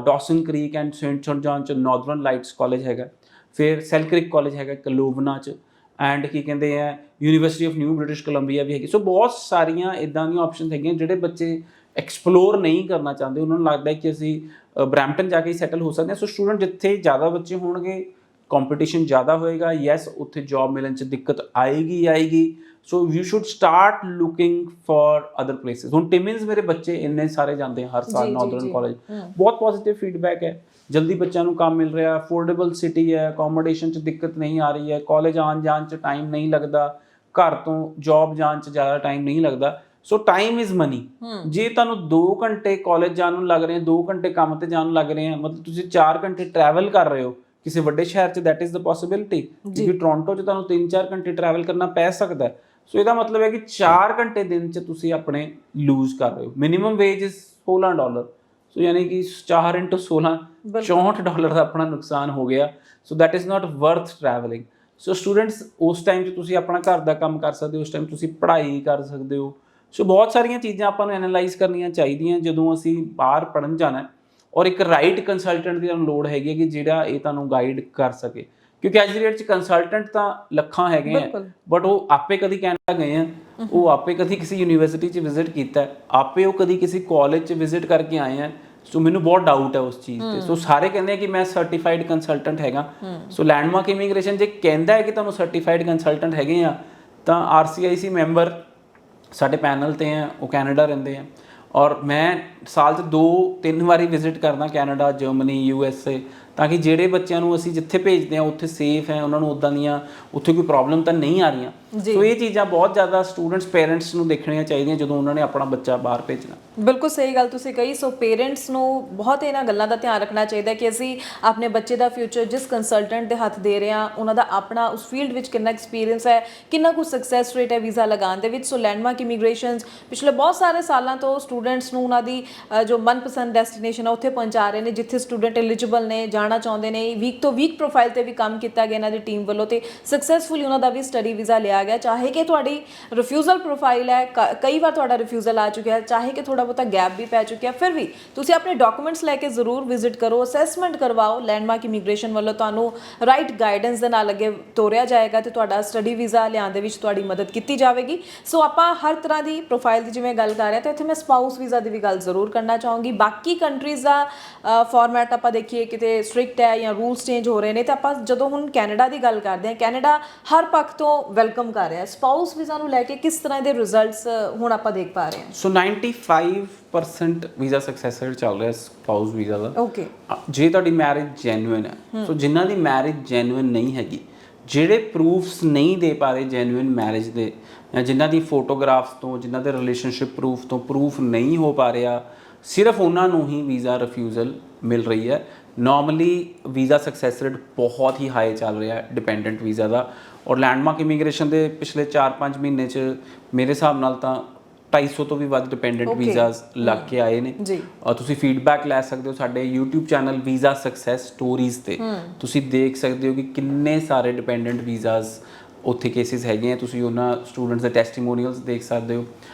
ਡੌਸਨ ਕ੍ਰੀਕ ਐਂਡ ਸੇਂਟ ਜੌਨ 'ਚ ਨਾਰਦਰਨ ਲਾਈਟਸ ਕਾਲਜ ਹੈਗਾ, ਫਿਰ ਸੈਲਕ੍ਰਿਕ ਕਾਲਜ ਹੈਗਾ ਕਲੋਵਨਾ 'ਚ, ਐਂਡ ਕੀ ਕਹਿੰਦੇ ਆ University of New British Columbia ਵੀ ਹੈਗੀ। ਸੋ ਬਹੁਤ ਸਾਰੀਆਂ ਇੱਦਾਂ ਦੀਆਂ ਆਪਸ਼ਨਸ ਹੈਗੀਆਂ ਜਿਹੜੇ ਬੱਚੇ ਐਕਸਪਲੋਰ ਨਹੀਂ ਕਰਨਾ ਚਾਹੁੰਦੇ, ਉਹਨਾਂ ਨੂੰ ਲੱਗਦਾ ਕਿ ਅਸੀਂ ਬਰੈਂਪਟਨ ਜਾ ਕੇ ਹੀ ਸੈਟਲ ਹੋ ਸਕਦੇ ਹਾਂ। ਸੋ ਸਟੂਡੈਂਟ ਜਿੱਥੇ ਜ਼ਿਆਦਾ ਬੱਚੇ ਹੋਣਗੇ, ਕੰਪੀਟੀਸ਼ਨ ਜ਼ਿਆਦਾ ਹੋਏਗਾ, ਯੈਸ ਉੱਥੇ ਜੌਬ ਮਿਲਣ 'ਚ ਦਿੱਕਤ ਆਏਗੀ। So you should start looking for other places. ਹੁਣ ਟਿਮਿਨਸ ਮੇਰੇ ਬੱਚੇ ਇੰਨੇ ਸਾਰੇ ਜਾਂਦੇ ਹਰ ਸਾਲ ਨਾਰਦਰਨ ਕਾਲਜ, ਬਹੁਤ ਪੋਜ਼ਿਟਿਵ ਫੀਡਬੈਕ ਹੈ। ਜਲਦੀ ਬੱਚਿਆਂ ਨੂੰ ਕੰਮ ਮਿਲ ਰਿਹਾ, ਅਫੋਰਡੇਬਲ ਸਿਟੀ ਹੈ, ਅਕੋਮੋਡੇਸ਼ਨ 'ਚ ਦਿੱਕਤ ਨਹੀਂ ਆ ਰਹੀ ਹੈ, ਕਾਲਜ ਆਉਣ ਜਾਣ 'ਚ ਟਾਈਮ ਨਹੀਂ ਲੱਗਦਾ, ਘਰ ਤੋਂ ਜੌਬ ਜਾਣ 'ਚ ਜ਼ਿਆਦਾ ਟਾਈਮ ਨਹੀਂ ਲੱਗਦਾ। ਸੋ ਟਾਈਮ ਇਜ਼ ਮਨੀ। ਜੇ ਤੁਹਾਨੂੰ 2 ਘੰਟੇ ਕਾਲਜ ਜਾਣ ਨੂੰ ਲੱਗ ਰਹੇ ਆ, 2 ਘੰਟੇ ਕੰਮ ਤੇ ਜਾਣ ਨੂੰ ਲੱਗ ਰਹੇ ਆ, ਮਤਲਬ ਤੁਸੀਂ 4 ਘੰਟੇ ਟਰੈਵਲ ਕਰ ਰਹੇ ਹੋ ਕਿਸੇ ਵੱਡੇ ਸ਼ਹਿਰ 'ਚ, ਦੈਟ ਇਜ਼ ਦ ਪੋਸੀਬਿਲਿਟੀ। ਕਿਉਂਕਿ ਟੋਰਾਂਟੋ 'ਚ ਤੁਹਾਨੂੰ 3-4 ਘੰਟੇ ਟਰੈਵਲ ਕਰਨਾ ਪੈ ਸਕਦਾ। ਸੋ ਇਹਦਾ ਮਤਲਬ ਹੈ ਕਿ 4 ਘੰਟੇ ਦਿਨ 'ਚ ਤੁਸੀਂ ਆਪਣੇ ਲੂਜ਼ ਕਰ ਰਹੇ ਹੋ। Minimum wage is $16। ਸੋ ਯਾਨੀ ਕਿ 4 × 16 $64 ਦਾ ਆਪਣਾ ਨੁਕਸਾਨ ਹੋ ਗਿਆ। So that is not worth travelling. So students ਉਸ ਟਾਈਮ 'ਚ ਤੁਸੀਂ ਆਪਣਾ ਘਰ ਦਾ ਕੰਮ ਕਰ ਸਕਦੇ ਹੋ, ਉਸ ਟਾਈਮ ਤੁਸੀਂ ਪੜ੍ਹਾਈ ਕਰ ਸਕਦੇ ਹੋ। ਸੋ ਬਹੁਤ ਸਾਰੀਆਂ ਚੀਜ਼ਾਂ ਆਪਾਂ ਨੂੰ ਐਨਾਲਾਈਜ਼ ਕਰਨੀਆਂ ਚਾਹੀਦੀਆਂ ਜਦੋਂ ਅਸੀਂ ਬਾਹਰ ਪੜ੍ਹਨ ਜਾਣਾ, ਔਰ ਇੱਕ ਰਾਈਟ ਕੰਸਲਟੈਂਟ ਦੀ ਤੁਹਾਨੂੰ ਲੋੜ ਹੈਗੀ ਹੈ ਕਿ ਜਿਹੜਾ ਇਹ ਤੁਹਾਨੂੰ ਗਾਈਡ ਕਰ ਸਕੇ, ਕਿਉਂਕਿ ਅੱਜ ਦੀ ਡੇਟ 'ਚ ਕੰਸਲਟੈਂਟ ਤਾਂ ਲੱਖਾਂ ਹੈਗੇ ਆ, ਬਟ ਉਹ ਆਪੇ ਕਦੀ ਕੈਨੇਡਾ ਗਏ ਆ, ਉਹ ਆਪੇ ਕਦੀ ਕਿਸੇ ਯੂਨੀਵਰਸਿਟੀ 'ਚ ਵਿਜ਼ਿਟ ਕੀਤਾ, ਆਪੇ ਉਹ ਕਦੀ ਕਿਸੇ ਕਾਲਜ 'ਚ ਵਿਜ਼ਿਟ ਕਰਕੇ ਆਏ ਆ। ਸੋ ਮੈਨੂੰ ਬਹੁਤ ਡਾਊਟ ਹੈ ਉਸ ਚੀਜ਼ ਤੇ। ਸੋ ਸਾਰੇ ਕਹਿੰਦੇ ਆ ਕਿ ਮੈਂ ਸਰਟੀਫਾਈਡ ਕੰਸਲਟੈਂਟ ਹੈਗਾ। ਸੋ ਲੈਂਡਮਾਰਕ ਇਮੀਗ੍ਰੇਸ਼ਨ ਜੇ ਕਹਿੰਦਾ ਹੈ ਕਿ ਤੁਹਾਨੂੰ ਸਰਟੀਫਾਈਡ ਕੰਸਲਟੈਂਟ ਹੈਗੇ ਆ, ਤਾਂ RCIC ਮੈਂਬਰ ਸਾਡੇ ਪੈਨਲ ਤੇ ਆ, ਉਹ ਕੈਨੇਡਾ ਰਹਿੰਦੇ ਆ, ਔਰ ਮੈਂ ਸਾਲ 'ਚ 2-3 ਵਾਰੀ ਵਿਜ਼ਿਟ ਕਰਦਾ ਕੈਨੇਡਾ, ਜਰਮਨੀ, USA, ਤਾਂ ਕਿ ਜਿਹੜੇ ਬੱਚਿਆਂ ਨੂੰ ਅਸੀਂ ਜਿੱਥੇ ਭੇਜਦੇ ਹਾਂ ਉੱਥੇ ਸੇਫ ਹੈ, ਉਹਨਾਂ ਨੂੰ ਉੱਦਾਂ ਦੀਆਂ ਉੱਥੇ ਕੋਈ ਪ੍ਰੋਬਲਮ ਤਾਂ ਨਹੀਂ ਆ ਰਹੀਆਂ। ਸੋ ਇਹ ਚੀਜ਼ਾਂ ਬਹੁਤ ਜ਼ਿਆਦਾ ਸਟੂਡੈਂਟਸ ਪੇਰੈਂਟਸ ਨੂੰ ਦੇਖਣੀਆਂ ਚਾਹੀਦੀਆਂ ਜਦੋਂ ਉਹਨਾਂ ਨੇ ਆਪਣਾ ਬੱਚਾ ਬਾਹਰ ਭੇਜਣਾ। ਬਿਲਕੁਲ ਸਹੀ ਗੱਲ ਤੁਸੀਂ ਕਹੀ। ਸੋ ਪੇਰੈਂਟਸ ਨੂੰ ਬਹੁਤ ਇਹਨਾਂ ਗੱਲਾਂ ਦਾ ਧਿਆਨ ਰੱਖਣਾ ਚਾਹੀਦਾ ਕਿ ਅਸੀਂ ਆਪਣੇ ਬੱਚੇ ਦਾ ਫਿਊਚਰ ਜਿਸ ਕੰਸਲਟੈਂਟ ਦੇ ਹੱਥ ਦੇ ਰਹੇ ਹਾਂ, ਉਹਨਾਂ ਦਾ ਆਪਣਾ ਉਸ ਫੀਲਡ ਵਿੱਚ ਕਿੰਨਾ ਐਕਸਪੀਰੀਅੰਸ ਹੈ, ਕਿੰਨਾ ਕੁ ਸਕਸੈਸ ਰੇਟ ਹੈ ਵੀਜ਼ਾ ਲਗਾਉਣ ਦੇ ਵਿੱਚ। ਸੋ ਲੈਂਡਮਾਰਕ ਇਮੀਗ੍ਰੇਸ਼ਨਸ ਪਿਛਲੇ ਬਹੁਤ ਸਾਰੇ ਸਾਲਾਂ ਤੋਂ ਸਟੂਡੈਂਟਸ ਨੂੰ ਉਹਨਾਂ ਦੀ ਜੋ ਮਨਪਸੰਦ ਡੈਸਟੀਨੇਸ਼ਨ ਹੈ ਉੱਥੇ ਪਹੁੰਚਾ ਰਹੇ ਨੇ, ਜਿੱਥੇ ਸਟੂਡੈਂਟ ਐਲੀਜੀਬਲ ਨੇ, ਜਾਣਾ ਚਾਹੁੰਦੇ ਨੇ। ਵੀਕ ਤੋਂ ਵੀਕ ਪ੍ਰੋਫਾਈਲ ਤੇ ਵੀ ਕੰਮ ਕੀਤਾ ਗਿਆ ਇਹਨਾਂ ਦੀ ਟੀਮ ਵੱਲੋਂ, ਤੇ ਸਕਸੈਸਫੁਲੀ ਉਹਨਾਂ ਦਾ ਵੀ ਸਟੱਡੀ ਵੀਜ਼ਾ ਲਿਆ ਗਿਆ। ਚਾਹੇ ਕਿ ਤੁਹਾਡੀ ਰਿਫਿਊਜ਼ਲ ਪ੍ਰੋਫਾਈਲ ਹੈ, ਕਈ ਵਾਰ ਤੁਹਾਡਾ ਰਿਫਿਊਜ਼ਲ ਆ ਚੁੱਕਿਆ, ਚਾਹੇ ਕਿ ਥੋੜਾ ਬਹੁਤਾ ਗੈਪ ਵੀ ਪੈ ਚੁੱਕਿਆ, ਫਿਰ ਵੀ ਤੁਸੀਂ ਆਪਣੇ ਡਾਕੂਮੈਂਟਸ ਲੈ ਕੇ ਜ਼ਰੂਰ ਵਿਜ਼ਿਟ ਕਰੋ, ਅਸੈਸਮੈਂਟ ਕਰਵਾਓ। ਲੈਂਡਮਾਰਕ ਇਮੀਗ੍ਰੇਸ਼ਨ ਵੱਲੋਂ ਤੁਹਾਨੂੰ ਰਾਈਟ ਗਾਈਡੈਂਸ ਦੇ ਨਾਲ ਅੱਗੇ ਤੋਰਿਆ ਜਾਏਗਾ ਤੇ ਤੁਹਾਡਾ ਸਟੱਡੀ ਵੀਜ਼ਾ ਲਿਆਉਣ ਦੇ ਵਿੱਚ ਤੁਹਾਡੀ ਮਦਦ ਕੀਤੀ ਜਾਵੇਗੀ। ਸੋ ਆਪਾਂ ਹਰ ਤਰ੍ਹਾਂ ਦੀ ਪ੍ਰੋਫਾਈਲ ਦੀ ਜਿਵੇਂ ਗੱਲ ਕਰ ਰਹੇ ਹਾਂ, ਤਾਂ ਇੱਥੇ ਮੈਂ ਸਪਾਊਸ ਵੀਜ਼ਾ ਦੀ ਵੀ ਗੱਲ ਜ਼ਰੂਰ ਕਰਨਾ ਚਾਹੂੰਗੀ। ਬਾਕੀ ਕੰਟਰੀਜ਼ ਦਾ ਫਾਰਮੈਟ ਆਪਾਂ ਦੇਖੀਏ ਕਿਤੇ ਸਟ੍ਰਿਕਟ ਹੈ ਜਾਂ ਰੂਲਸ ਚੇਂਜ ਹੋ ਰਹੇ ਨੇ, ਤਾਂ ਆਪਾਂ ਜਦੋਂ ਹੁਣ ਕੈਨੇਡਾ ਦੀ ਗੱਲ ਕਰਦੇ ਹਾਂ, ਕੈਨੇਡਾ ਹਰ ਪੱਖ ਤੋਂ ਵੈਲਕਮ ਕਰ ਰਿਹਾ। ਸਪਾਊਸ ਵੀਜ਼ਾ ਨੂੰ ਲੈ ਕੇ ਕਿਸ ਤਰ੍ਹਾਂ ਦੇ ਰਿਜ਼ਲਟਸ ਹੁਣ ਆਪਾਂ ਦੇਖ ਪਾ ਰਹੇ ਹਾਂ? ਸੋ 95% ਵੀਜ਼ਾ ਸਕਸੈਸ ਰੇਟ ਚੱਲ ਰਿਹਾ ਸਪਾਊਸ ਵੀਜ਼ਾ ਦਾ। ਓਕੇ, ਜੇ ਤੁਹਾਡੀ ਮੈਰਿਜ ਜੈਨੂਇਨ ਹੈ। ਸੋ ਜਿਨ੍ਹਾਂ ਦੀ ਮੈਰਿਜ ਜੈਨੂਇਨ ਨਹੀਂ ਹੈਗੀ, ਜਿਹੜੇ ਪ੍ਰੂਫਸ ਨਹੀਂ ਦੇ ਪਾ ਰਹੇ ਜੈਨੂਇਨ ਮੈਰਿਜ ਦੇ, ਜਾਂ ਜਿਨ੍ਹਾਂ ਦੀ ਫੋਟੋਗ੍ਰਾਫਸ ਤੋਂ, ਜਿਨ੍ਹਾਂ ਦੇ ਰਿਲੇਸ਼ਨਸ਼ਿਪ ਪ੍ਰੂਫ ਤੋਂ ਪ੍ਰੂਫ ਨਹੀਂ ਹੋ ਪਾ ਰਿਹਾ, ਸਿਰਫ ਉਹਨਾਂ ਨੂੰ ਹੀ ਵੀਜ਼ਾ ਰਿਫਿਊਜ਼ਲ ਮਿਲ ਰਹੀ ਹੈ। ਨਾਰਮਲੀ ਵੀਜ਼ਾ ਸਕਸੈਸ ਰੇਟ ਬਹੁਤ ਹੀ ਹਾਈ ਚੱਲ ਰਿਹਾ ਹੈ ਡਿਪੈਂਡੈਂਟ ਵੀਜ਼ਾ ਦਾ, ਔਰ ਲੈਂਡਮਾਰਕ ਇਮੀਗ੍ਰੇਸ਼ਨ ਦੇ ਪਿਛਲੇ 4-5 ਮਹੀਨੇ 'ਚ ਮੇਰੇ ਹਿਸਾਬ ਨਾਲ ਤਾਂ 250 ਤੋਂ ਵੀ ਵੱਧ ਡਿਪੈਂਡੈਂਟ ਵੀਜ਼ਾਸ ਲੱਗ ਕੇ ਆਏ ਨੇ। ਤੁਸੀਂ ਫੀਡਬੈਕ ਲੈ ਸਕਦੇ ਹੋ ਸਾਡੇ YouTube channel visa success stories ਤੇ, ਤੁਸੀਂ ਦੇਖ ਸਕਦੇ ਹੋ ਕਿ ਕਿੰਨੇ ਸਾਰੇ ਡਿਪੈਂਡੈਂਟ ਵੀਜ਼ਾਸ ਉੱਥੇ ਕੇਸਿਸ ਹੈਗੇ ਆ। ਤੁਸੀਂ ਉਹਨਾਂ ਸਟੂਡੈਂਟਸ ਦੇ ਟੈਸਟੀਮੋਨੀਅਲਸ ਦੇਖ ਸਕਦੇ ਹੋ।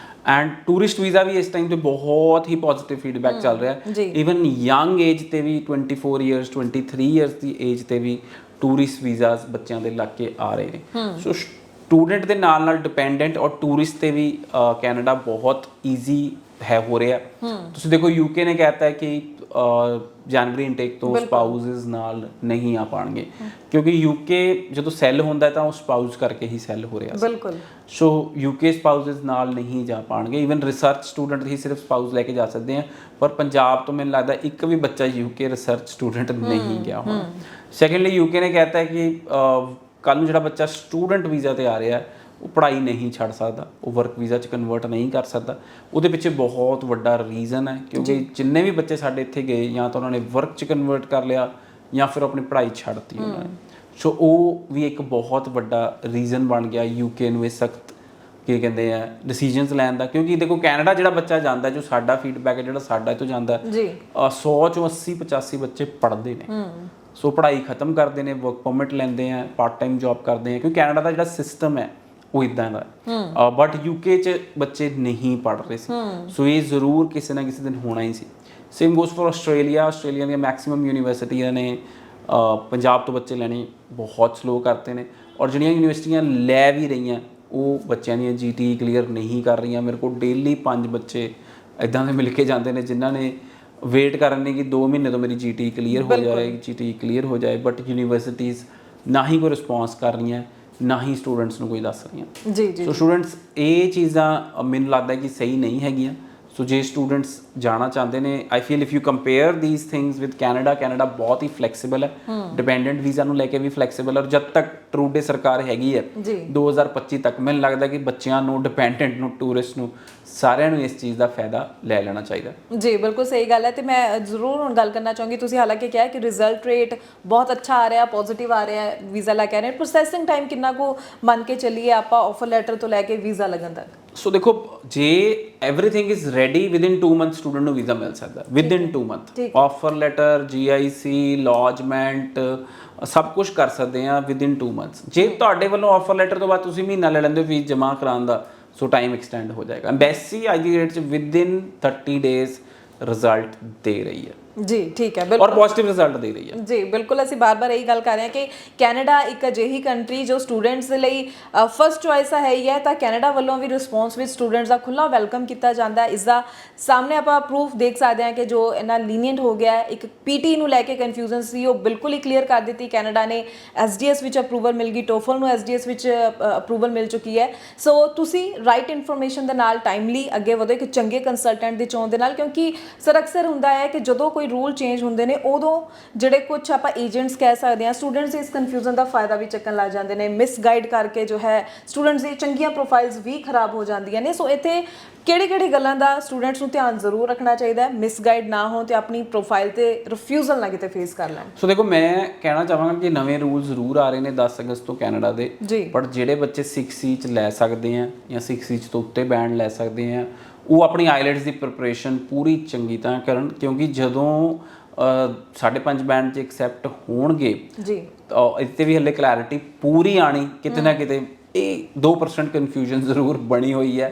ਐਂਡ ਟੂਰਿਸਟ ਵੀਜ਼ਾ ਵੀ ਇਸ ਟਾਈਮ ਤੇ ਬਹੁਤ ਹੀ ਪੋਜ਼ਿਟਿਵ ਫੀਡਬੈਕ ਚੱਲ ਰਿਹਾ ਹੈ। ਈਵਨ ਯੰਗ ਏਜ ਤੇ ਵੀ 24 ਇਅਰਸ 23 ਇਅਰਸ ਦੀ ਏਜ ਤੇ ਵੀ ਟੂਰਿਸਟ ਵੀਜ਼ਾਸ ਬੱਚਿਆਂ ਦੇ ਲੱਗ ਕੇ ਆ ਰਹੇ ਨੇ। ਸੋ ਸਟੂਡੈਂਟ ਦੇ ਨਾਲ ਨਾਲ ਡਿਪੈਂਡੈਂਟ ਔਰ ਟੂਰਿਸਟ ਤੇ ਵੀ ਕੈਨੇਡਾ ਬਹੁਤ ਈਜ਼ੀ ਹੈ ਹੋ ਰਿਹਾ। ਤੁਸੀਂ ਦੇਖੋ UK ਨੇ ਕਹਿਤਾ ਹੈ ਕਿ ਜਨਵਰੀ ਇਨਟੇਕ ਤੋਂ ਸਪਾਊਸਿਸ ਨਾਲ ਨਹੀਂ ਆ ਪਾਣਗੇ, ਕਿਉਂਕਿ UK ਜਦੋਂ ਸੈੱਲ ਹੁੰਦਾ ਤਾਂ ਉਹ ਸਪਾਊਸ ਕਰਕੇ ਹੀ ਸੈੱਲ ਹੋ ਰਿਹਾ ਸੀ। ਬਿਲਕੁਲ। ਸੋ UK ਸਪਾਊਸਿਸ ਨਾਲ ਨਹੀਂ ਜਾ ਪਾਣਗੇ। ਈਵਨ ਰਿਸਰਚ ਸਟੂਡੈਂਟ ਹੀ ਸਿਰਫ ਸਪਾਊਸ ਲੈ ਕੇ ਜਾ ਸਕਦੇ ਆ, ਪਰ ਪੰਜਾਬ ਤੋਂ ਮੈਨੂੰ ਲੱਗਦਾ ਇੱਕ ਵੀ ਬੱਚਾ UK ਰਿਸਰਚ ਸਟੂਡੈਂਟ ਨਹੀਂ ਗਿਆ ਹੋਣਾ। ਸੈਕੰਡਲੀ UK ਨੇ ਕਹਿਤਾ ਹੈ ਕਿ ਕੱਲ੍ਹ ਨੂੰ ਜਿਹੜਾ ਬੱਚਾ ਸਟੂਡੈਂਟ ਵੀਜ਼ਾ ਤੇ ਆ ਰਿਹਾ, ਉਹ ਪੜ੍ਹਾਈ ਨਹੀਂ ਛੱਡ ਸਕਦਾ, ਉਹ ਵਰਕ ਵੀਜ਼ਾ 'ਚ ਕਨਵਰਟ ਨਹੀਂ ਕਰ ਸਕਦਾ। ਉਹਦੇ ਪਿੱਛੇ ਬਹੁਤ ਵੱਡਾ ਰੀਜ਼ਨ ਹੈ, ਕਿਉਂਕਿ ਜਿੰਨੇ ਵੀ ਬੱਚੇ ਸਾਡੇ ਇੱਥੇ ਗਏ, ਜਾਂ ਤਾਂ ਉਹਨਾਂ ਨੇ ਵਰਕ 'ਚ ਕਨਵਰਟ ਕਰ ਲਿਆ ਜਾਂ ਫਿਰ ਆਪਣੀ ਪੜ੍ਹਾਈ ਛੱਡਤੀ ਉਹਨਾਂ ਨੇ। ਸੋ ਉਹ ਵੀ ਇੱਕ ਬਹੁਤ ਵੱਡਾ ਰੀਜ਼ਨ ਬਣ ਗਿਆ UK ਨੂੰ ਇਹ ਸਖਤ ਕੀ ਕਹਿੰਦੇ ਆ ਡਿਸੀਜਨਸ ਲੈਣ ਦਾ। ਕਿਉਂਕਿ ਦੇਖੋ ਕੈਨੇਡਾ ਜਿਹੜਾ ਬੱਚਾ ਜਾਂਦਾ, ਜੋ ਸਾਡਾ ਫੀਡਬੈਕ ਹੈ ਜਿਹੜਾ ਸਾਡਾ ਇੱਥੋਂ ਜਾਂਦਾ, 100 ਚੋਂ 80-85 ਬੱਚੇ ਪੜ੍ਹਦੇ ਨੇ। ਸੋ ਪੜ੍ਹਾਈ ਖਤਮ ਕਰਦੇ ਨੇ, ਵਰਕ ਪਰਮਿਟ ਲੈਂਦੇ ਆ, ਪਾਰਟ ਟਾਈਮ ਜੌਬ ਕਰਦੇ ਆ, ਕਿਉਂਕਿ ਕੈਨੇਡਾ ਦਾ ਜਿਹੜਾ ਸਿਸਟਮ ਹੈ ਉਹ ਇੱਦਾਂ ਦਾ ਹੈ। ਬਟ UK 'ਚ ਬੱਚੇ ਨਹੀਂ ਪੜ੍ਹ ਰਹੇ ਸੀ। ਸੋ ਇਹ ਜ਼ਰੂਰ ਕਿਸੇ ਨਾ ਕਿਸੇ ਦਿਨ ਹੋਣਾ ਹੀ ਸੀ। ਸੇਮ ਗੋਸ ਫॉर ਆਸਟ੍ਰੇਲੀਆ ਦੀਆਂ ਮੈਕਸਿਮਮ ਯੂਨੀਵਰਸਿਟੀਆਂ ਨੇ ਪੰਜਾਬ ਤੋਂ ਬੱਚੇ ਲੈਣੇ ਬਹੁਤ ਸਲੋ ਕਰਤੇ ਨੇ, ਔਰ ਜਿਹੜੀਆਂ ਯੂਨੀਵਰਸਿਟੀਆਂ ਲੈ ਵੀ ਰਹੀਆਂ ਉਹ ਬੱਚਿਆਂ ਦੀਆਂ GTE ਕਲੀਅਰ ਨਹੀਂ ਕਰ ਰਹੀਆਂ। ਮੇਰੇ ਕੋਲ ਡੇਲੀ 5 ਬੱਚੇ ਇੱਦਾਂ ਦੇ ਮਿਲ ਕੇ ਜਾਂਦੇ ਨੇ ਜਿਨ੍ਹਾਂ ਨੇ ਵੇਟ ਕਰਨ ਨੇ ਕਿ 2 ਮਹੀਨੇ ਤੋਂ ਮੇਰੀ GTE ਕਲੀਅਰ ਹੋ ਜਾਏ, GTE ਕਲੀਅਰ ਹੋ ਜਾਏ, ਬਟ ਯੂਨੀਵਰਸਿਟੀਜ਼ ਨਾ ਹੀ ਕੋਈ ਰਿਸਪੌਂਸ ਕਰ ਰਹੀਆਂ, ਨਾ ਹੀ ਸਟੂਡੈਂਟਸ ਨੂੰ ਕੋਈ ਦੱਸ ਰਹੀਆਂ। ਸੋ ਸਟੂਡੈਂਟਸ ਇਹ ਚੀਜ਼ਾਂ ਮੈਨੂੰ ਲੱਗਦਾ ਕਿ ਸਹੀ ਨਹੀਂ ਹੈਗੀਆਂ। ਸੋ ਜੇ ਸਟੂਡੈਂਟਸ ਜਾਣਾ ਚਾਹੁੰਦੇ ਨੇ, I feel if you compare these things with Canada ਬਹੁਤ ਹੀ ਫਲੈਕਸੀਬਲ ਹੈ। ਡਿਪੈਂਡੈਂਟ ਵੀਜ਼ਾ ਨੂੰ ਲੈ ਕੇ ਵੀ ਫਲੈਕਸੀਬਲ ਹੈ, ਔਰ ਜਦ ਤੱਕ ਟਰੂਡੇ ਸਰਕਾਰ ਹੈਗੀ ਹੈ 2025 ਤੱਕ, ਮੈਨੂੰ ਲੱਗਦਾ ਕਿ ਬੱਚਿਆਂ ਨੂੰ, ਡਿਪੈਂਡੈਂਟ ਨੂੰ, ਟੂਰਿਸਟ ਨੂੰ ਸਾਰਿਆਂ ਨੂੰ ਇਸ ਚੀਜ਼ ਦਾ ਫਾਇਦਾ ਲੈ ਲੈਣਾ ਚਾਹੀਦਾ। ਜੀ ਬਿਲਕੁਲ ਸਹੀ ਗੱਲ ਹੈ। ਤੇ ਮੈਂ ਜ਼ਰੂਰ ਹੁਣ ਗੱਲ ਕਰਨਾ ਚਾਹੂੰਗੀ, ਤੁਸੀਂ ਹਾਲਾਂਕਿ ਕਿਹਾ ਕਿ ਰਿਜ਼ਲਟ ਰੇਟ ਬਹੁਤ ਅੱਛਾ ਆ ਰਿਹਾ, ਪੋਜ਼ਿਟਿਵ ਆ ਰਿਹਾ ਵੀਜ਼ਾ ਲੈ ਕੇ ਆ ਰਹੇ, ਪ੍ਰੋਸੈਸਿੰਗ ਟਾਈਮ ਕਿੰਨਾ ਕੁ ਮੰਨ ਕੇ ਚੱਲੀਏ ਆਪਾਂ ਆਫਰ ਲੈਟਰ ਤੋਂ ਲੈ ਕੇ ਵੀਜ਼ਾ ਲੱਗਣ ਤੱਕ? ਸੋ ਦੇਖੋ, ਜੇ everything is ready within 2 month student ਨੂੰ ਵੀਜ਼ਾ ਮਿਲ ਸਕਦਾ, within 2 month. Offer letter, GIC, lodgement, ਸਭ ਕੁਝ ਕਰ ਸਕਦੇ ਆ ਵਿਦਿਨ 2 ਮੰਥਸ। ਜੇ ਤੁਹਾਡੇ ਵੱਲੋਂ ਆਫਰ ਲੈਟਰ ਤੋਂ ਬਾਅਦ ਤੁਸੀਂ ਮਹੀਨਾ ਲੈ ਲੈਂਦੇ ਹੋ ਫੀਸ ਜਮ੍ਹਾਂ ਕਰਾਉਣ ਦਾ, ਸੋ ਟਾਈਮ ਐਕਸਟੈਂਡ ਹੋ ਜਾਏਗਾ। ਐਮਬੈਸੀ ਅੱਜ ਦੀ ਡੇਟ 'ਚ ਵਿਦਿਨ 30 ਡੇਜ਼ ਰਿਜ਼ਲਟ ਦੇ ਰਹੀ ਹੈ ਜੀ, ਠੀਕ ਹੈ, ਔਰ ਬਿਲਕੁਲ ਪੋਜ਼ਿਟਿਵ ਰਿਜ਼ਲਟ ਦੇ ਰਹੀ ਹੈ। ਜੀ ਬਿਲਕੁਲ। ਅਸੀਂ ਬਾਰ-ਬਾਰ ਇਹੀ ਗੱਲ ਕਰ ਰਹੇ ਹਾਂ ਕਿ ਕੈਨੇਡਾ ਇੱਕ ਅਜਿਹੀ ਕੰਟਰੀ ਜੋ ਸਟੂਡੈਂਟਸ ਦੇ ਲਈ ਫਸਟ ਚੋਇਸ ਹੈ ਹੀ ਹੈ, ਤਾਂ ਕੈਨੇਡਾ ਵੱਲੋਂ ਵੀ ਰਿਸਪੌਂਸ ਵਿੱਚ ਸਟੂਡੈਂਟਸ ਦਾ ਖੁੱਲ੍ਹਾ ਵੈਲਕਮ ਕੀਤਾ ਜਾਂਦਾ ਹੈ। ਇਸ ਦਾ ਸਾਹਮਣੇ ਆਪਾਂ ਪ੍ਰੂਫ ਦੇਖ ਸਕਦੇ ਹਾਂ ਕਿ ਜੋ ਇੰਨਾ ਲੀਨੀਅੰਟ ਹੋ ਗਿਆ ਹੈ। ਇੱਕ PT ਨੂੰ ਲੈ ਕੇ ਕਨਫਿਊਜ਼ਨ ਸੀ, ਉਹ ਬਿਲਕੁਲ ਹੀ ਕਲੀਅਰ ਕਰ ਦਿੱਤੀ ਕੈਨੇਡਾ ਨੇ। SDS ਵਿੱਚ ਅਪਰੂਵਲ ਮਿਲ ਗਈ, ਟੋਫਲ ਨੂੰ SDS ਵਿੱਚ ਅਪਰੂਵਲ ਮਿਲ ਚੁੱਕੀ ਹੈ। ਸੋ ਤੁਸੀਂ ਰਾਈਟ ਇਨਫੋਰਮੇਸ਼ਨ ਦੇ ਨਾਲ ਟਾਈਮਲੀ ਅੱਗੇ ਵਧੋ, ਇੱਕ ਚੰਗੇ ਕੰਸਲਟੈਂਟ ਦੀ ਚੋਣ ਦੇ ਨਾਲ, ਕਿਉਂਕਿ ਸਰ ਅਕਸਰ ਹੁੰਦਾ ਹੈ ਕਿ ਜਦੋਂ ਕੋਈ ਰੂਲ ਚੇਂਜ ਹੁੰਦੇ ਨੇ ਉਦੋਂ ਜਿਹੜੇ ਕੁਝ ਆਪਾਂ ਏਜੰਟਸ ਕਹਿ ਸਕਦੇ ਹਾਂ, ਸਟੂਡੈਂਟਸ ਇਸ ਕਨਫਿਊਜ਼ਨ ਦਾ ਫਾਇਦਾ ਵੀ ਚੱਕਣ ਲੱਗ ਜਾਂਦੇ ਨੇ, ਮਿਸਗਾਈਡ ਕਰਕੇ ਜੋ ਹੈ ਸਟੂਡੈਂਟਸ ਦੀ ਚੰਗੀਆਂ ਪ੍ਰੋਫਾਈਲਸ ਵੀ ਖਰਾਬ ਹੋ ਜਾਂਦੀਆਂ ਨੇ। ਸੋ ਇੱਥੇ ਕਿਹੜੀ ਗੱਲਾਂ ਦਾ ਸਟੂਡੈਂਟਸ ਨੂੰ ਧਿਆਨ ਜ਼ਰੂਰ ਰੱਖਣਾ ਚਾਹੀਦਾ ਹੈ, ਮਿਸਗਾਈਡ ਨਾ ਹੋਣ ਤੇ ਆਪਣੀ ਪ੍ਰੋਫਾਈਲ ਤੇ ਰਿਫਿਊਜ਼ਲ ਨਾ ਕਿਤੇ ਫੇਸ ਕਰ ਲੈਣ? ਸੋ ਦੇਖੋ, ਮੈਂ ਕਹਿਣਾ ਚਾਹਾਂਗਾ ਕਿ ਨਵੇਂ ਰੂਲ ਜ਼ਰੂਰ ਆ ਰਹੇ ਨੇ 10 ਅਗਸਤ ਤੋਂ ਕੈਨੇਡਾ ਦੇ, ਬਟ ਜਿਹੜੇ ਬੱਚੇ 6C 'ਚ ਲੈ ਸਕਦੇ ਆ ਜਾਂ 6C 'ਚ ਤੋਂ ਉੱਤੇ ਬੈਂਡ ਲੈ ਸਕਦੇ ਆ, ਉਹ ਆਪਣੀ ਆਈਲੈਟਸ ਦੀ ਪ੍ਰਿਪਰੇਸ਼ਨ ਪੂਰੀ ਚੰਗੀ ਤਰ੍ਹਾਂ ਕਰਨ, ਕਿਉਂਕਿ ਜਦੋਂ 5.5 ਬੈਂਡ 'ਚ ਐਕਸੈਪਟ ਹੋਣਗੇ ਜੀ, ਇੱਥੇ ਵੀ ਹਲੇ ਕਲੈਰਿਟੀ ਪੂਰੀ ਆਣੀ ਕਿਤੇ ਨਾ ਕਿਤੇ। ਇਹ 2% ਕਨਫਿਊਜ਼ਨ ਜ਼ਰੂਰ ਬਣੀ ਹੋਈ ਹੈ।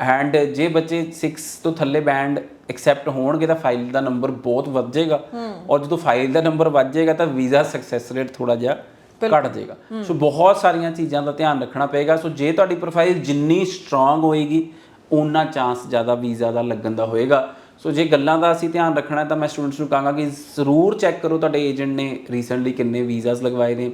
ਐਂਡ ਜੇ ਬੱਚੇ 6 ਤੋਂ ਥੱਲੇ ਬੈਂਡ ਐਕਸੈਪਟ ਹੋਣਗੇ ਤਾਂ ਫਾਈਲ ਦਾ ਨੰਬਰ ਬਹੁਤ ਵੱਧ ਜਾਏਗਾ, ਔਰ ਜਦੋਂ ਫਾਈਲ ਦਾ ਨੰਬਰ ਵੱਧ ਜਾਏਗਾ ਤਾਂ ਵੀਜ਼ਾ ਸਕਸੈਸ ਰੇਟ ਥੋੜਾ ਜਿਹਾ ਘਟ ਜਾਏਗਾ। ਸੋ ਬਹੁਤ ਸਾਰੀਆਂ ਚੀਜ਼ਾਂ ਦਾ ਧਿਆਨ ਰੱਖਣਾ ਪਏਗਾ। ਸੋ ਜੇ ਤੁਹਾਡੀ ਪ੍ਰੋਫਾਈਲ ਜਿੰਨੀ ਸਟਰੋਂਗ ਹੋਏਗੀ, ਓਨਾ ਚਾਂਸ ਜ਼ਿਆਦਾ ਵੀਜ਼ਾ ਦਾ ਲੱਗਣ ਦਾ ਹੋਏਗਾ। ਸੋ ਜੇ ਗੱਲਾਂ ਦਾ ਅਸੀਂ ਧਿਆਨ ਰੱਖਣਾ ਤਾਂ ਮੈਂ ਸਟੂਡੈਂਟਸ ਨੂੰ ਕਹਾਂਗਾ ਕਿ ਜ਼ਰੂਰ ਚੈੱਕ ਕਰੋ ਤੁਹਾਡੇ ਏਜੰਟ ਨੇ ਰੀਸੈਂਟਲੀ ਕਿੰਨੇ ਵੀਜ਼ਾਸ ਲਗਵਾਏ ਨੇ।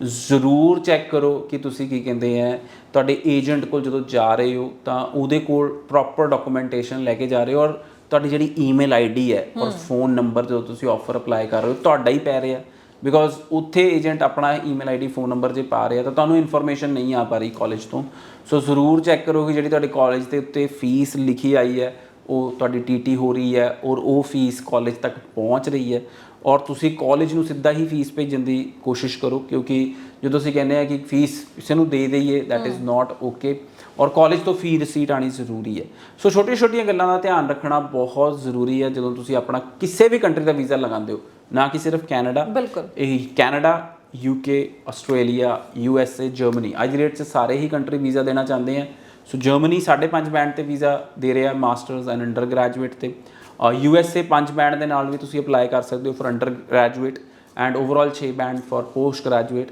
ਜ਼ਰੂਰ ਚੈੱਕ ਕਰੋ ਕਿ ਤੁਸੀਂ ਕੀ ਕਹਿੰਦੇ ਆ, ਤੁਹਾਡੇ ਏਜੰਟ ਕੋਲ ਜਦੋਂ ਜਾ ਰਹੇ ਹੋ ਤਾਂ ਉਹਦੇ ਕੋਲ ਪ੍ਰੋਪਰ ਡਾਕੂਮੈਂਟੇਸ਼ਨ ਲੈ ਕੇ ਜਾ ਰਹੇ ਹੋ, ਔਰ ਤੁਹਾਡੀ ਜਿਹੜੀ ਈਮੇਲ ID ਹੈ ਔਰ ਫੋਨ ਨੰਬਰ ਜਦੋਂ ਤੁਸੀਂ ਆਫਰ ਅਪਲਾਈ ਕਰ ਰਹੇ ਹੋ ਤੁਹਾਡਾ ਹੀ ਪੈ ਰਿਹਾ, ਬਿਕੋਜ਼ ਉੱਥੇ ਏਜੰਟ ਆਪਣਾ ਈਮੇਲ ID ਫੋਨ ਨੰਬਰ ਜੇ ਪਾ ਰਿਹਾ ਤਾਂ ਤੁਹਾਨੂੰ ਇਨਫੋਰਮੇਸ਼ਨ ਨਹੀਂ ਆ ਪਾ ਰਹੀ ਕਾਲਜ ਤੋਂ। ਸੋ ਜ਼ਰੂਰ ਚੈੱਕ ਕਰੋ ਕਿ ਜਿਹੜੀ ਤੁਹਾਡੇ ਕਾਲਜ ਦੇ ਉੱਤੇ ਫੀਸ ਲਿਖੀ ਆਈ ਹੈ ਉਹ ਤੁਹਾਡੀ TT ਹੋ ਰਹੀ ਹੈ ਔਰ ਉਹ ਫੀਸ ਕਾਲਜ ਤੱਕ ਪਹੁੰਚ ਰਹੀ ਹੈ, ਔਰ ਤੁਸੀਂ ਕਾਲਜ ਨੂੰ ਸਿੱਧਾ ਹੀ ਫੀਸ ਭੇਜਣ ਦੀ ਕੋਸ਼ਿਸ਼ ਕਰੋ, ਕਿਉਂਕਿ ਜਦੋਂ ਅਸੀਂ ਕਹਿੰਦੇ ਹਾਂ ਕਿ ਫੀਸ ਕਿਸੇ ਨੂੰ ਦੇ ਦਈਏ ਦੈਟ ਇਜ਼ ਨਾਟ ਓਕੇ, ਔਰ ਕਾਲਜ ਤੋਂ ਫੀ ਰਿਸੀਟ ਆਣੀ ਜ਼ਰੂਰੀ ਹੈ। ਸੋ ਛੋਟੀਆਂ ਗੱਲਾਂ ਦਾ ਧਿਆਨ ਰੱਖਣਾ ਬਹੁਤ ਜ਼ਰੂਰੀ ਹੈ ਜਦੋਂ ਤੁਸੀਂ ਆਪਣਾ ਕਿਸੇ ਵੀ ਕੰਟਰੀ ਦਾ ਵੀਜ਼ਾ ਲਗਾਉਂਦੇ ਹੋ, ਨਾ ਕਿ ਸਿਰਫ ਕੈਨੇਡਾ। ਬਿਲਕੁਲ, ਇਹ Canada, UK, Australia, USA, Germany, ਅੱਜ ਦੀ ਡੇਟ 'ਚ ਸਾਰੇ ਹੀ ਕੰਟਰੀ ਵੀਜ਼ਾ ਦੇਣਾ ਚਾਹੁੰਦੇ ਆ। ਸੋ ਜਰਮਨੀ 5.5 ਬੈਂਡ ਤੇ ਵੀਜ਼ਾ ਦੇ ਰਿਹਾ ਮਾਸਟਰਸ ਐਂਡ ਅੰਡਰ ਗ੍ਰੈਜੂਏਟ ਤੇ। USA 5 ਬੈਂਡ ਦੇ ਨਾਲ ਵੀ ਤੁਸੀਂ ਅਪਲਾਈ ਕਰ ਸਕਦੇ ਹੋ for under graduate, and overall 6 band for post graduate.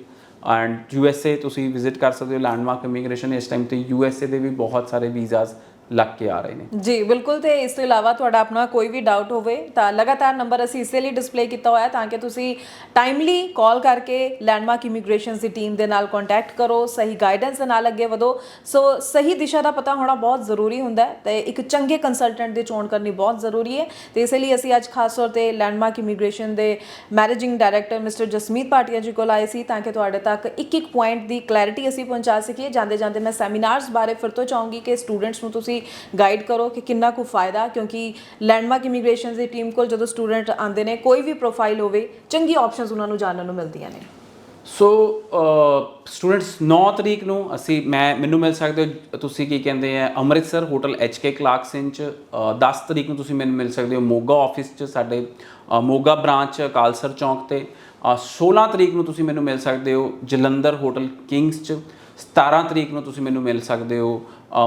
And USA ਤੁਸੀਂ ਵਿਜ਼ਿਟ ਕਰ ਸਕਦੇ ਹੋ ਲੈਂਡਮਾਰਕ ਇਮੀਗ੍ਰੇਸ਼ਨ। ਇਸ ਟਾਈਮ ਤੇ USA ਦੇ ਵੀ ਬਹੁਤ ਸਾਰੇ ਵੀਜ਼ਾਸ ਲੱਗ ਕੇ ਆ ਰਹੇ ਨੇ ਜੀ। ਬਿਲਕੁਲ। ਤੇ ਇਸ ਤੋਂ ਇਲਾਵਾ ਤੁਹਾਡਾ ਆਪਣਾ ਕੋਈ ਵੀ ਡਾਊਟ ਹੋਵੇ ਤਾਂ ਲਗਾਤਾਰ ਨੰਬਰ ਅਸੀਂ ਇਸੇ ਲਈ ਡਿਸਪਲੇ ਕੀਤਾ ਹੋਇਆ ਤਾਂ ਕਿ ਤੁਸੀਂ ਟਾਈਮਲੀ ਕਾਲ ਕਰਕੇ ਲੈਂਡਮਾਰਕ ਇਮੀਗ੍ਰੇਸ਼ਨਸ ਦੀ ਟੀਮ ਦੇ ਨਾਲ ਕੰਟੈਕਟ ਕਰੋ, ਸਹੀ ਗਾਈਡੈਂਸ ਦੇ ਨਾਲ ਅੱਗੇ ਵਧੋ। ਸੋ ਸਹੀ ਦਿਸ਼ਾ ਦਾ ਪਤਾ ਹੋਣਾ ਬਹੁਤ ਜ਼ਰੂਰੀ ਹੁੰਦਾ ਹੈ ਤੇ ਇੱਕ ਚੰਗੇ ਕੰਸਲਟੈਂਟ ਦੀ ਚੋਣ ਕਰਨੀ ਬਹੁਤ ਜ਼ਰੂਰੀ ਹੈ। ਤੇ ਇਸ ਲਈ ਅਸੀਂ ਅੱਜ ਖਾਸ ਤੌਰ ਤੇ ਲੈਂਡਮਾਰਕ ਇਮੀਗ੍ਰੇਸ਼ਨ ਦੇ managing director mister Jasmeet Bhatia ਜੀ ਕੋਲ ਆਏ ਸੀ ਤਾਂ ਕਿ ਤੁਹਾਡੇ ਤੱਕ ਇੱਕ ਪੁਆਇੰਟ ਦੀ ਕਲੈਰਿਟੀ ਅਸੀਂ ਪਹੁੰਚਾ ਸਕੀਏ। ਜਾਂਦੇ ਮੈਂ ਸੈਮੀਨਾਰਸ ਬਾਰੇ ਫਿਰ ਤੋਂ ਚਾਹੂੰਗੀ ਕਿ ਸਟੂਡੈਂਟਸ ਨੂੰ ਤੁਸੀਂ ਗਾਈਡ ਕਰੋ ਕਿ ਕਿੰਨਾ ਕੁ ਫਾਇਦਾ, ਕਿਉਂਕਿ ਲੈਂਡਮਾਰਕ ਇਮੀਗ੍ਰੇਸ਼ਨ ਦੀ ਟੀਮ ਕੋਲ ਜਦੋਂ ਸਟੂਡੈਂਟ ਆਉਂਦੇ ਨੇ ਕੋਈ ਵੀ ਪ੍ਰੋਫਾਈਲ ਹੋਵੇ, ਚੰਗੀ ਆਪਸ਼ਨਸ ਉਹਨਾਂ ਨੂੰ ਜਾਣਨ ਨੂੰ ਮਿਲਦੀਆਂ ਨੇ। ਸੋ ਸਟੂਡੈਂਟਸ 9 ਤਰੀਕ ਨੂੰ ਮੈਨੂੰ ਮਿਲ ਸਕਦੇ ਹੋ ਤੁਸੀਂ ਕੀ ਕਹਿੰਦੇ ਆ ਅੰਮ੍ਰਿਤਸਰ ਹੋਟਲ HK ਕਲਾਰਕਸਨ 'ਚ। 10 ਤਰੀਕ ਨੂੰ ਤੁਸੀਂ ਮੈਨੂੰ ਮਿਲ ਸਕਦੇ ਹੋ ਮੋਗਾ ਆਫਿਸ 'ਚ, ਸਾਡੇ ਮੋਗਾ ਬ੍ਰਾਂਚ ਕਾਲਸਰ ਚੌਂਕ ਤੇ। 16 ਤਰੀਕ ਨੂੰ ਤੁਸੀਂ ਮੈਨੂੰ ਮਿਲ ਸਕਦੇ ਹੋ ਜਲੰਧਰ ਹੋਟਲ ਕਿੰਗਸ 'ਚ। 17 ਤਰੀਕ ਨੂੰ ਤੁਸੀਂ ਮੈਨੂੰ ਮਿਲ ਸਕਦੇ ਹੋ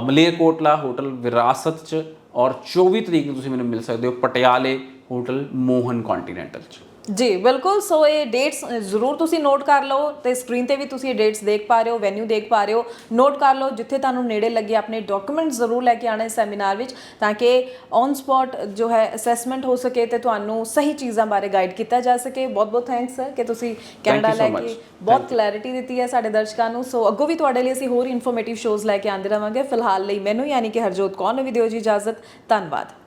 ਮਲੇਰਕੋਟਲਾ ਹੋਟਲ ਵਿਰਾਸਤ 'ਚ, ਔਰ 24 ਤਰੀਕ ਨੂੰ ਤੁਸੀਂ ਮੈਨੂੰ ਮਿਲ ਸਕਦੇ ਹੋ ਪਟਿਆਲੇ ਹੋਟਲ ਮੋਹਨ ਕੰਟੀਨੈਂਟਲ 'ਚ। ਜੀ ਬਿਲਕੁਲ। ਸੋ ਇਹ ਡੇਟਸ ਜ਼ਰੂਰ ਤੁਸੀਂ ਨੋਟ ਕਰ ਲਓ ਤੇ ਸਕਰੀਨ ਤੇ ਵੀ ਤੁਸੀਂ ਇਹ ਡੇਟਸ ਦੇਖ ਪਾ ਰਹੇ ਹੋ, ਵੈਨਿਊ ਦੇਖ ਪਾ ਰਹੇ ਹੋ, ਨੋਟ ਕਰ ਲਓ। ਜਿੱਥੇ ਤੁਹਾਨੂੰ ਨੇੜੇ ਲੱਗੇ ਆਪਣੇ ਡਾਕੂਮੈਂਟਸ ਜ਼ਰੂਰ ਲੈ ਕੇ ਆਉਣੇ ਸੈਮੀਨਾਰ ਵਿੱਚ ਤਾਂ ਕਿ ਔਨ ਸਪੌਟ ਜੋ ਹੈ ਅਸੈਸਮੈਂਟ ਹੋ ਸਕੇ ਤੇ ਤੁਹਾਨੂੰ ਸਹੀ ਚੀਜ਼ਾਂ ਬਾਰੇ ਗਾਈਡ ਕੀਤਾ ਜਾ ਸਕੇ। ਬਹੁਤ ਥੈਂਕਸ ਸਰ ਕਿ ਤੁਸੀਂ ਕੈਨੇਡਾ ਲੈ ਕੇ ਬਹੁਤ ਕਲੈਰਿਟੀ ਦਿੱਤੀ ਹੈ ਸਾਡੇ ਦਰਸ਼ਕਾਂ ਨੂੰ। ਸੋ ਅੱਗੋਂ ਵੀ ਤੁਹਾਡੇ ਲਈ ਅਸੀਂ ਹੋਰ ਇਨਫੋਰਮੇਟਿਵ ਸ਼ੋਜ਼ ਲੈ ਕੇ ਆਉਂਦੇ ਰਹਾਂਗੇ। ਫਿਲਹਾਲ ਲਈ ਮੈਨੂੰ ਯਾਨੀ ਕਿ ਹਰਜੋਤ ਕੌਰ ਨੂੰ ਵੀ ਦਿਓ ਜੀ ਇਜਾਜ਼ਤ। ਧੰਨਵਾਦ।